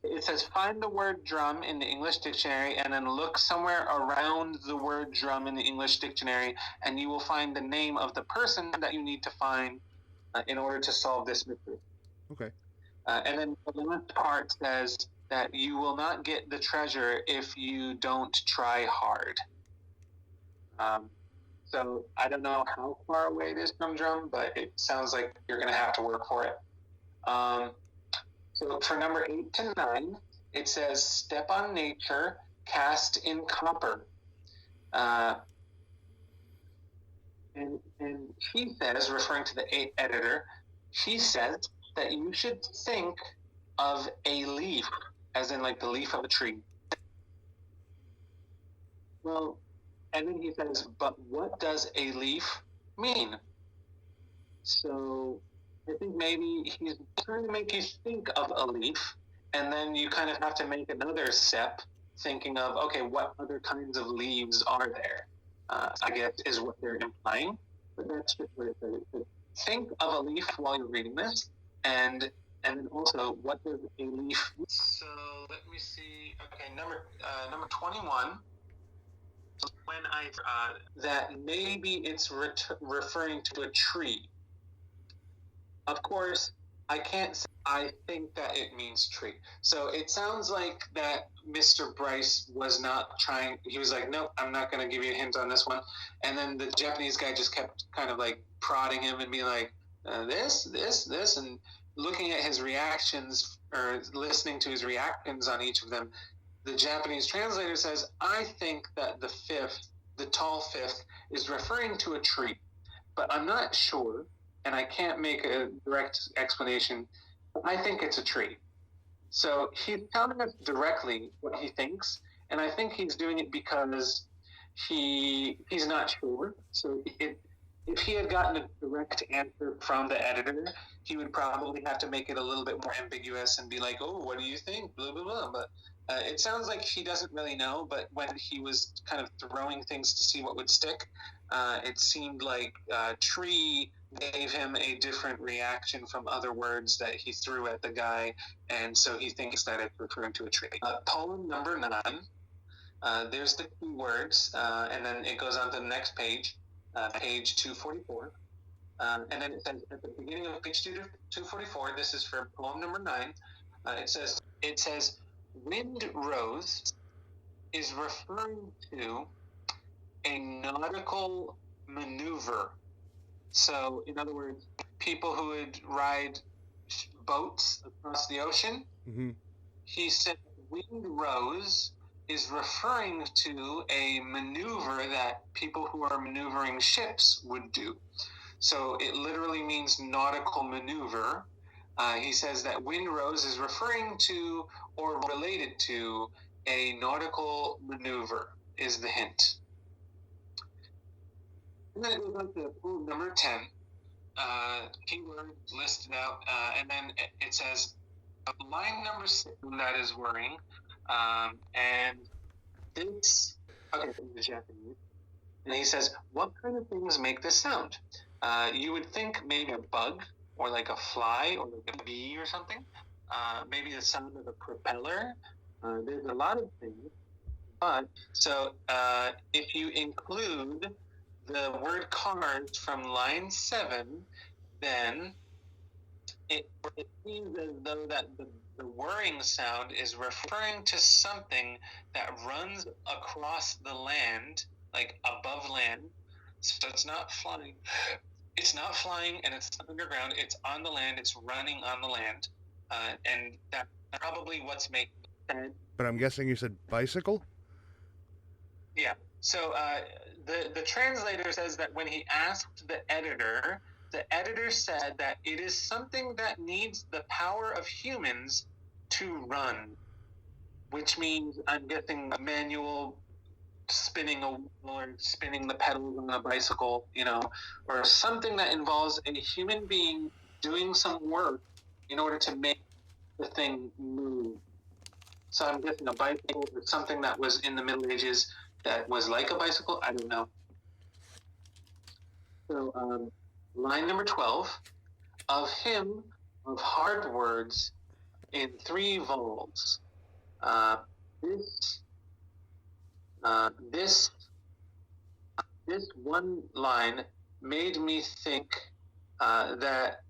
[SPEAKER 2] It says find the word drum in the English dictionary and then look somewhere around the word drum in the English dictionary and you will find the name of the person that you need to find in order to solve this mystery.
[SPEAKER 1] Okay.
[SPEAKER 2] And then the last part says that you will not get the treasure if you don't try hard. So I don't know how far away it is from drum, but it sounds like you're going to have to work for it. So for number 8 to 9, it says, step on nature, cast in copper. And he says, referring to the editor, he says that you should think of a leaf, as in like the leaf of a tree. Well, and then he says, but what does a leaf mean? So I think maybe he's trying to make you think of a leaf, and then you kind of have to make another step thinking of, okay, what other kinds of leaves are there? I guess is what they're implying, but that's just what it says. Think of a leaf while you're reading this, and then also, what does a leaf mean? So let me see. Okay, number 21. When that maybe it's referring to a tree. Of course, I can't say I think that it means tree. So it sounds like that Mr. Bryce was not trying. He was like, nope, I'm not going to give you a hint on this one. And then the Japanese guy just kept kind of like prodding him and being like, this, and looking at his reactions or listening to his reactions on each of them. The Japanese translator says, I think that the tall fifth, is referring to a tree. But I'm not sure, and I can't make a direct explanation. I think it's a tree. So he's telling us directly what he thinks, and I think he's doing it because he's not sure. So if he had gotten a direct answer from the editor, he would probably have to make it a little bit more ambiguous and be like, oh, what do you think? Blah, blah, blah. But it sounds like he doesn't really know, but when he was kind of throwing things to see what would stick, it seemed like tree gave him a different reaction from other words that he threw at the guy, and so he thinks that it's referring to a tree. Poem number 9, there's the key words, and then it goes on to the next page, page 244. And then it says at the beginning of page 244, this is for poem number 9, it says, wind rose is referring to a nautical maneuver. So, in other words, people who would ride boats across the ocean,
[SPEAKER 1] Mm-hmm.
[SPEAKER 2] he said wind rose is referring to a maneuver that people who are maneuvering ships would do. So it literally means nautical maneuver. He says that windrose is referring to or related to a nautical maneuver, is the hint. And then it goes on to poem number 10. Keyword listed out, and then it says line number 6 that is worrying, and this, okay, in the Japanese, and he says, what kind of things make this sound? You would think maybe a bug, or like a fly, or like a bee or something. Maybe the sound of a propeller. There's a lot of things, but so if you include the word cars from line 7, then it seems as though that the whirring sound is referring to something that runs across the land, like above land. So it's not flying. It's not flying, and it's not underground. It's on the land. It's running on the land, and that's probably what's making sense.
[SPEAKER 1] But I'm guessing you said bicycle?
[SPEAKER 2] Yeah. So the translator says that when he asked the editor said that it is something that needs the power of humans to run, which means, I'm guessing, manual spinning a wheel or spinning the pedals on a bicycle, or something that involves a human being doing some work in order to make the thing move. So I'm guessing a bicycle or something that was in the Middle Ages that was like a bicycle. I don't know. So line number 12, of him of hard words in 3 vowels. This one line made me think that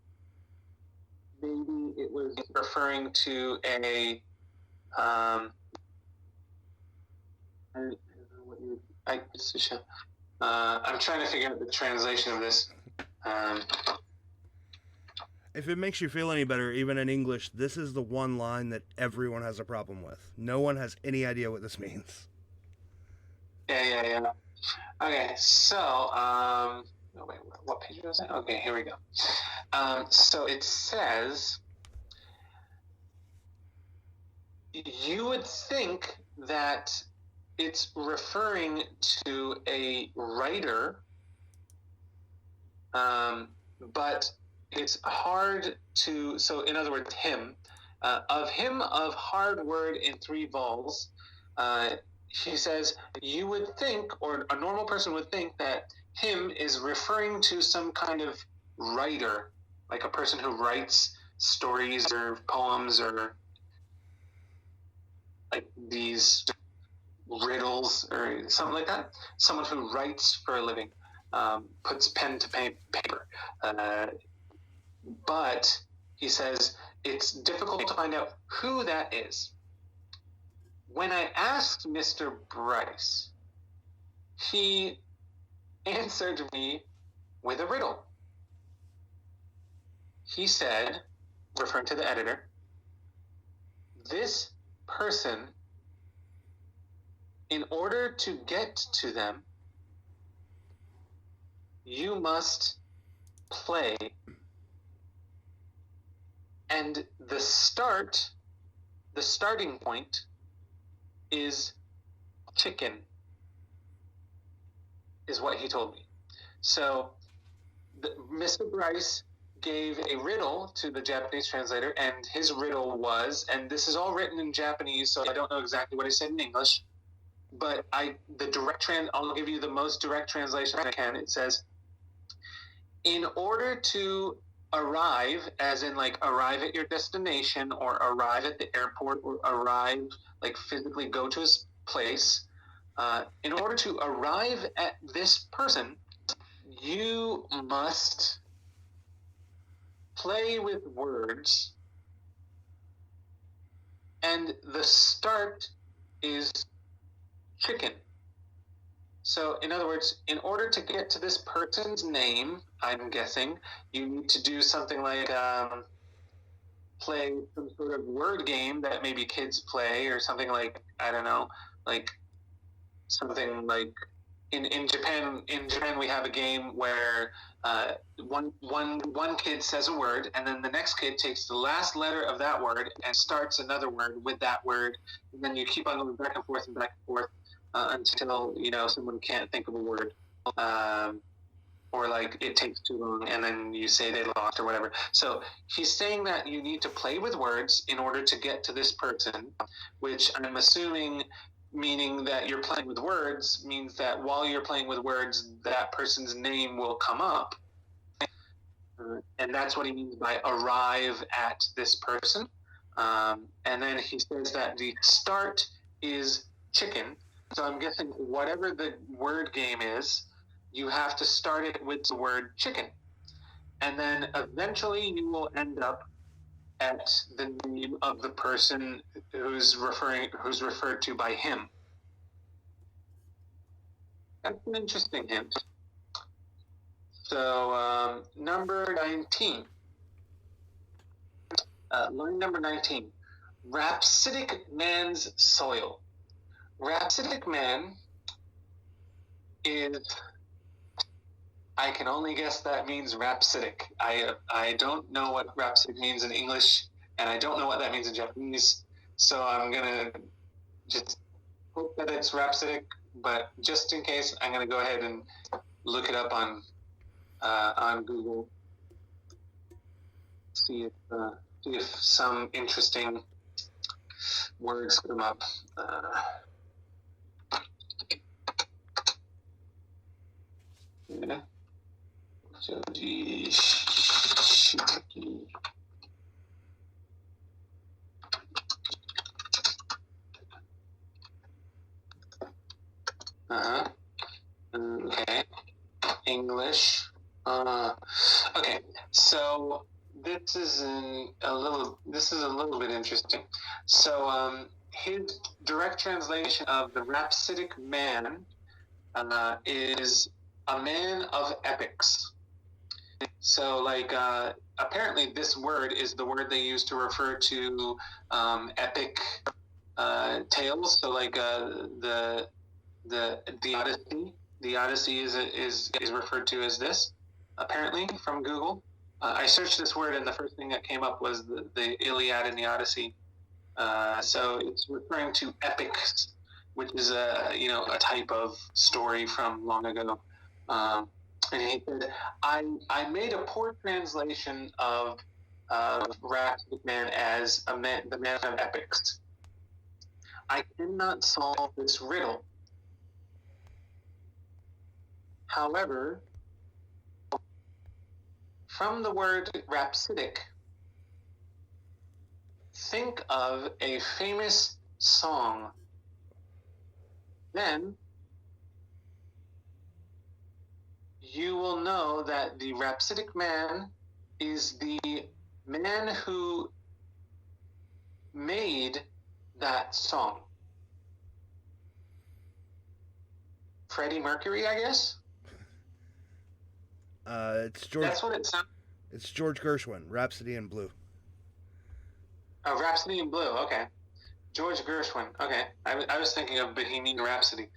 [SPEAKER 2] maybe it was referring to a I'm trying to figure out the translation of this.
[SPEAKER 1] If it makes you feel any better, even in English, this is the one line that everyone has a problem with. No one has any idea what this means.
[SPEAKER 2] Yeah. Okay, so, wait, what page was it? Okay, here we go. So it says, you would think that it's referring to a writer, but it's hard to, so in other words, him, of him of hard word in 3 vowels, he says, you would think, or a normal person would think, that him is referring to some kind of writer, like a person who writes stories or poems or like these riddles or something like that. Someone who writes for a living, puts pen to paper. But he says it's difficult to find out who that is. When I asked Mr. Bryce, he answered me with a riddle. He said, referring to the editor, this person, in order to get to them, you must play. And the starting point is chicken, is what he told me. So Mr. Bryce gave a riddle to the Japanese translator, and his riddle was, and this is all written in Japanese, so I don't know exactly what he said in English, but I'll give you the most direct translation I can. It says, in order to arrive, as in like arrive at your destination or arrive at the airport or arrive, like physically go to his place, in order to arrive at this person, you must play with words, and the start is chicken. So, in other words, in order to get to this person's name, I'm guessing, you need to do something like play some sort of word game that maybe kids play, or something like, I don't know, like something like in Japan. In Japan, we have a game where one kid says a word, and then the next kid takes the last letter of that word and starts another word with that word, and then you keep on going back and forth and back and forth until someone can't think of a word. Or like it takes too long, and then you say they lost or whatever. So he's saying that you need to play with words in order to get to this person, which I'm assuming meaning that you're playing with words means that while you're playing with words, that person's name will come up. And that's what he means by arrive at this person. And then he says that the start is chicken. So I'm guessing whatever the word game is, you have to start it with the word chicken. And then eventually you will end up at the name of the person who's referred to by him. That's an interesting hint. So number 19. Line number 19. Rhapsodic man's soil. Rhapsodic man is... I can only guess that means rhapsodic. I don't know what rhapsodic means in English, and I don't know what that means in Japanese. So I'm gonna just hope that it's rhapsodic. But just in case, I'm gonna go ahead and look it up on Google. See if some interesting words come up. Yeah. Okay. English. Okay. So this is a little bit interesting. So his direct translation of the rhapsodic man is a man of epics. So, like, apparently this word is the word they use to refer to epic tales. So, like, the Odyssey. The Odyssey is referred to as this, apparently, from Google. I searched this word, and the first thing that came up was the Iliad and the Odyssey. So it's referring to epics, which is a type of story from long ago. And he said, I made a poor translation of Rhapsodic Man as the man of epics. I cannot solve this riddle. However, from the word rhapsodic, think of a famous song. Then you will know that the rhapsodic man is the man who made that song. Freddie Mercury, I guess?
[SPEAKER 1] It's George.
[SPEAKER 2] That's what it sounds.
[SPEAKER 1] It's George Gershwin, Rhapsody in Blue.
[SPEAKER 2] Oh, Rhapsody in Blue. Okay, George Gershwin. Okay, I was thinking of Bohemian Rhapsody.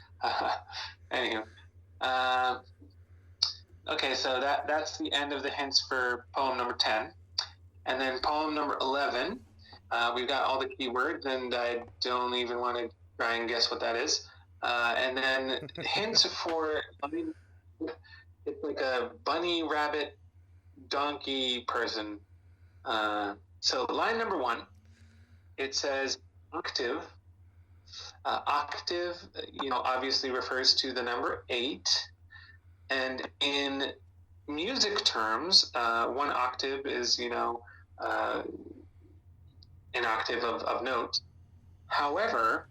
[SPEAKER 2] Anywho, okay, so that's the end of the hints for poem number 10, and then poem number 11. We've got all the keywords, and I don't even want to try and guess what that is. And then hints for. It's like a bunny, rabbit, donkey person. So line number 1, it says octave. Octave, obviously refers to the number 8. And in music terms, 1 octave is, an octave of notes. However,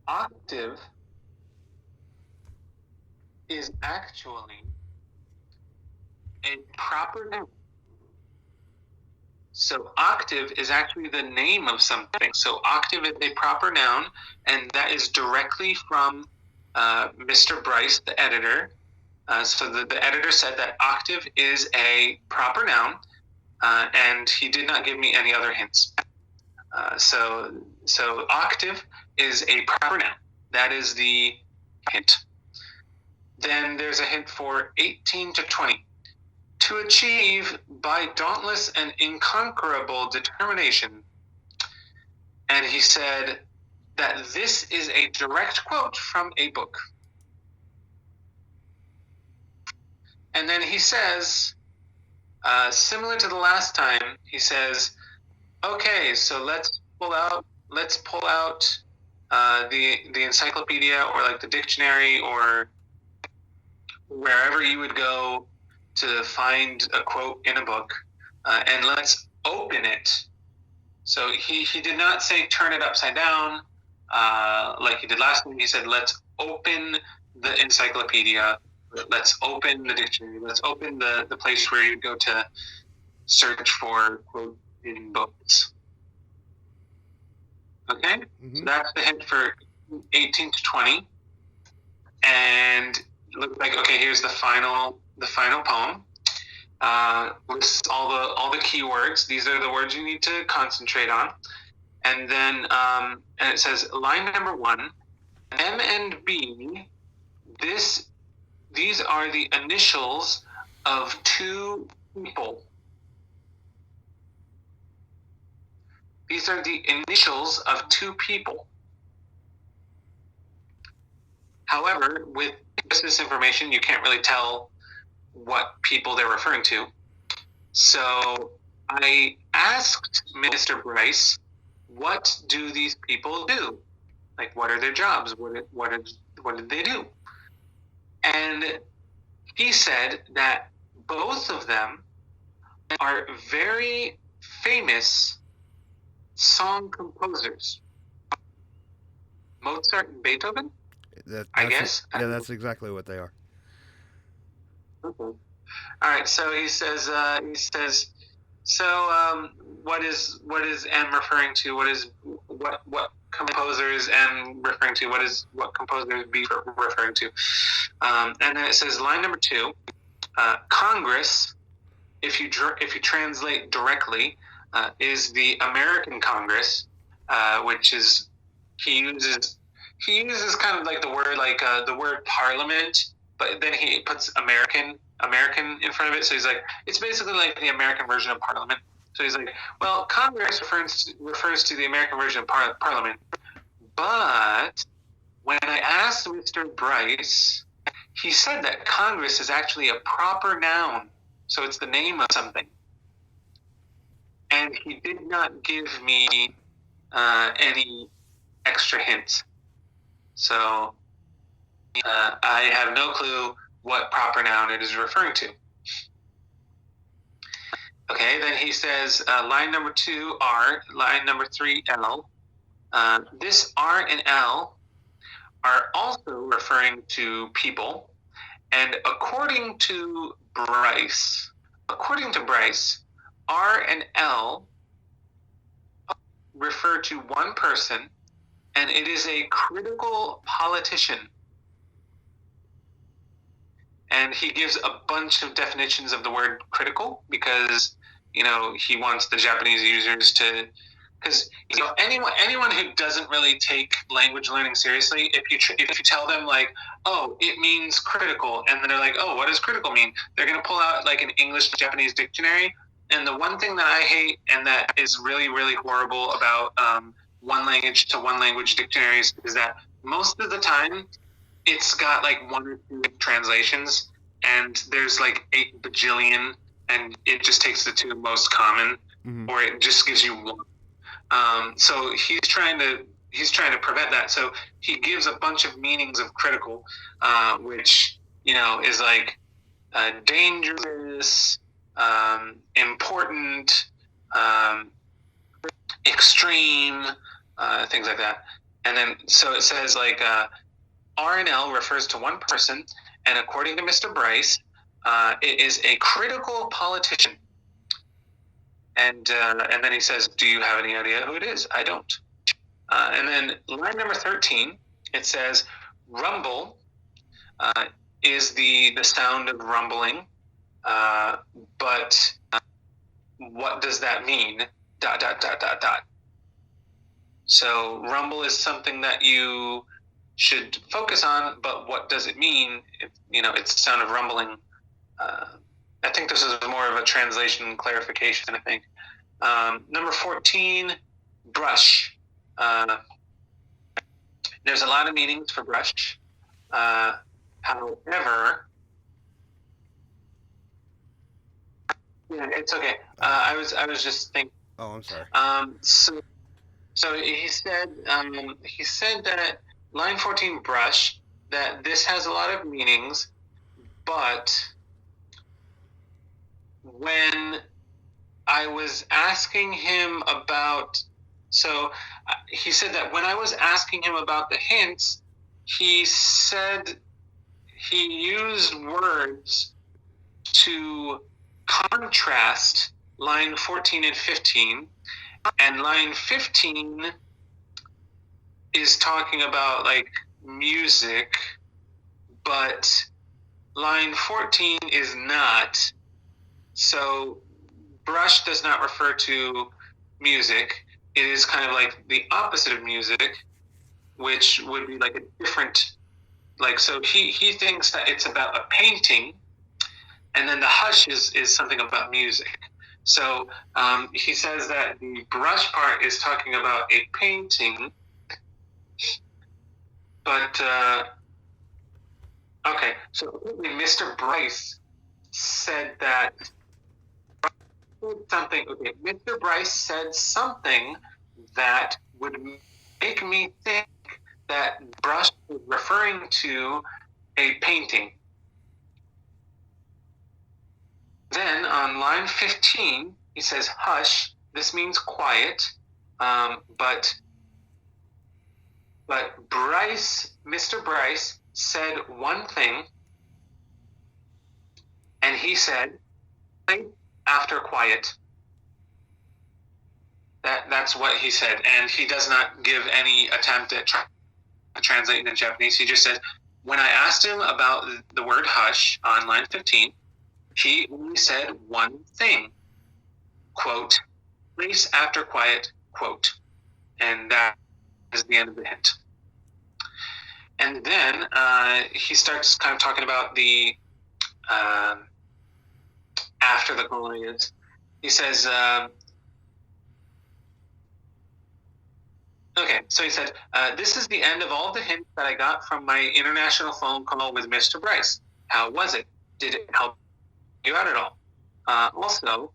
[SPEAKER 2] octave is actually a proper noun. So octave is actually the name of something. So octave is a proper noun, and that is directly from Mr. Bryce, the editor. So the editor said that octave is a proper noun, and he did not give me any other hints. So octave is a proper noun. That is the hint. Then there's a hint for 18 to 20. To achieve by dauntless and inconquerable determination. And he said that this is a direct quote from a book. And then he says, similar to the last time, he says, okay, so let's pull out the encyclopedia or like the dictionary or wherever you would go to find a quote in a book, and let's open it. So he did not say turn it upside down like he did last time. He said let's open the encyclopedia, let's open the dictionary, let's open the place where you go to search for quote in books. Okay, so that's the hint for 18 to 20, and it looks like okay. Here's the final poem. Lists all the keywords. These are the words you need to concentrate on, and then and it says line number 1, M and B. These are the initials of 2 people. These are the initials of 2 people. However, with this information, you can't really tell what people they're referring to. So I asked Mr. Bryce, what do these people do? Like, what are their jobs? What did they do? And he said that both of them are very famous song composers. Mozart and Beethoven? I guess.
[SPEAKER 1] Yeah, that's exactly what they are.
[SPEAKER 2] Okay. All right. So he says. What is M referring to? What composer is M referring to? What composer is B referring to? And then it says line number 2, Congress. If you translate directly, is the American Congress, which is he uses kind of like the word Parliament, but then he puts American in front of it. So he's like, it's basically like the American version of Parliament. So he's like, well, Congress refers to the American version of Parliament. But when I asked Mr. Bryce, he said that Congress is actually a proper noun. So it's the name of something. And he did not give me any extra hints. So I have no clue what proper noun it is referring to. Okay, then he says line number 2 R, line number 3 L. This R and L are also referring to people, and according to Bryce, R and L refer to one person, and it is a critical politician. And he gives a bunch of definitions of the word critical because, he wants the Japanese users to, because anyone who doesn't really take language learning seriously, if you tell them like, oh, it means critical, and then they're like, oh, what does critical mean? They're going to pull out like an English-Japanese dictionary. And the one thing that I hate and that is really, really horrible about one language to one language dictionaries is that most of the time it's got like 1 or 2 translations, and there's like 8 bajillion, and it just takes the 2 most common, or it just gives you 1. So he's trying to prevent that. So he gives a bunch of meanings of critical, which is like dangerous, important, extreme, things like that. And then so it says like R and L refers to one person, and according to Mr. Bryce, it is a critical politician. And then he says, do you have any idea who it is? I don't. And then line number 13, it says, rumble is the sound of rumbling, but what does that mean? ... So rumble is something that you should focus on, but what does it mean? It's the sound of rumbling. I think this is more of a translation clarification, I think. Number 14, brush. There's a lot of meanings for brush. However, yeah, it's okay. I was just thinking.
[SPEAKER 1] Oh, I'm sorry.
[SPEAKER 2] So he said that line 14, brush, that this has a lot of meanings, but when I was asking him about, he said that when I was asking him about the hints, he said he used words to contrast line 14 and 15, and line 15 is talking about like music, but line 14 is not. So brush does not refer to music. It is kind of like the opposite of music, which would be like a different, like, so he thinks that it's about a painting, and then the hush is something about music. So he says that the brush part is talking about a painting, but okay, so Mr. Bryce said that something. Okay, Mr. Bryce said something that would make me think that brush is referring to a painting. Then on line 15, he says hush. This means quiet, but Mr. Bryce said one thing, and he said after quiet. That's what he said, and he does not give any attempt at translating in Japanese. He just said, when I asked him about the word hush on line 15, he only said one thing, quote, place after quiet, quote. And that is the end of the hint. And then he starts kind of talking about the after the colonials. He says, okay, so he said, this is the end of all the hints that I got from my international phone call with Mr. Bryce. How was it? Did it help you out at all? Also,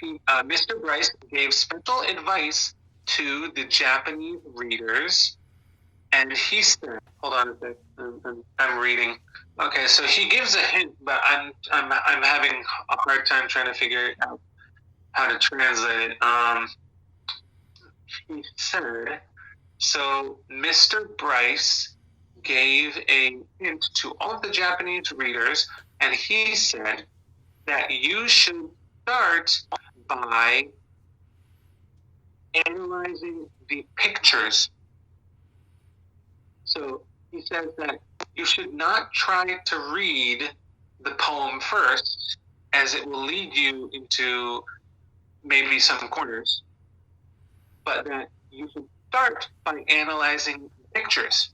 [SPEAKER 2] Mr. Bryce gave special advice to the Japanese readers, and he said, hold on a sec, I'm reading. Okay, so he gives a hint, but I'm having a hard time trying to figure out how to translate it. He said, so Mr. Bryce gave a hint to all of the Japanese readers, and he said that you should start by analyzing the pictures. So he says that you should not try to read the poem first, as it will lead you into maybe some corners, but that you should start by analyzing pictures.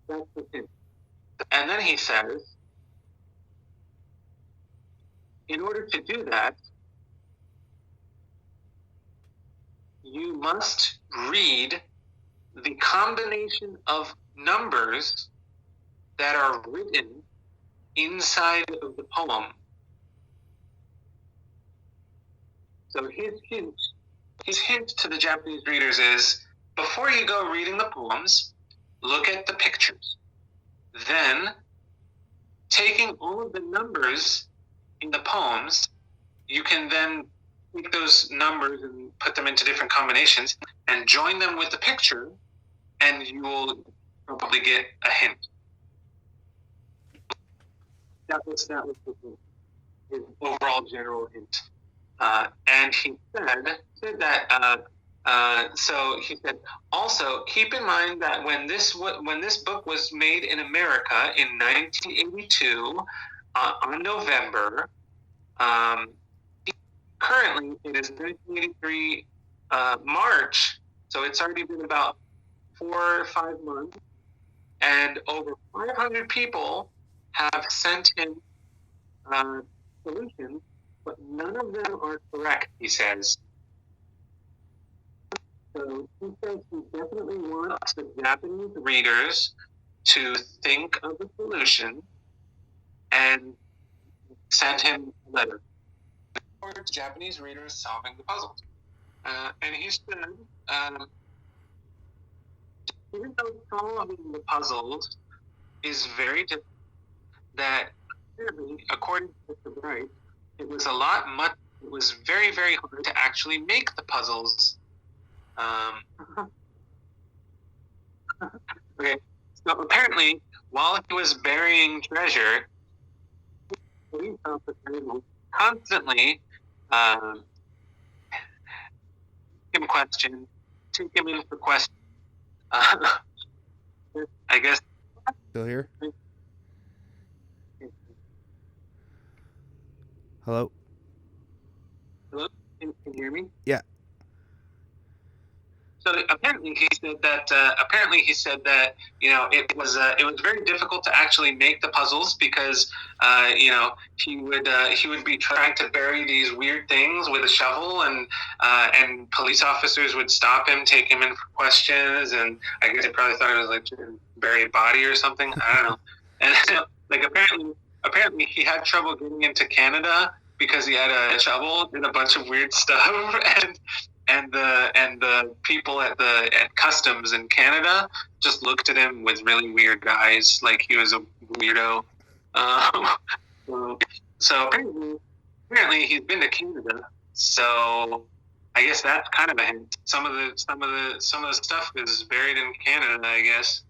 [SPEAKER 2] That's the thing. And then he says, in order to do that, you must read the combination of numbers that are written inside of the poem. So his hint to the Japanese readers is, before you go reading the poems, look at the pictures. Then, taking all of the numbers in the poems, you can then take those numbers and put them into different combinations and join them with the picture, and you will probably get a hint. That was his overall general hint. And he said that. So he said, also keep in mind that when this book was made in America in 1982, on November. Um, Currently, it is 1983 March, so it's already been about 4 or 5 months, and over 500 people have sent him solutions, but none of them are correct, he says. So he says he definitely wants the Japanese readers to think of a solution and send him a letter. Towards Japanese readers solving the puzzles. And he said, even though solving the puzzles is very difficult, that according to Mr. Bright, it was very, very hard to actually make the puzzles. Okay, so apparently, while he was burying treasure, police officers would constantly him question, take him in for question. I guess.
[SPEAKER 1] Still here? Hello?
[SPEAKER 2] Hello? Can you hear me?
[SPEAKER 1] Yeah.
[SPEAKER 2] So apparently he said that it was very difficult to actually make the puzzles because he would be trying to bury these weird things with a shovel, and police officers would stop him, take him in for questions, and I guess they probably thought it was like bury a body or something. I don't know. And like apparently he had trouble getting into Canada because he had a shovel and a bunch of weird stuff, and the people at customs in Canada just looked at him with really weird eyes, like he was a weirdo. So apparently he's been to Canada. So I guess that's kind of a hint. Some of the stuff is buried in Canada, I guess.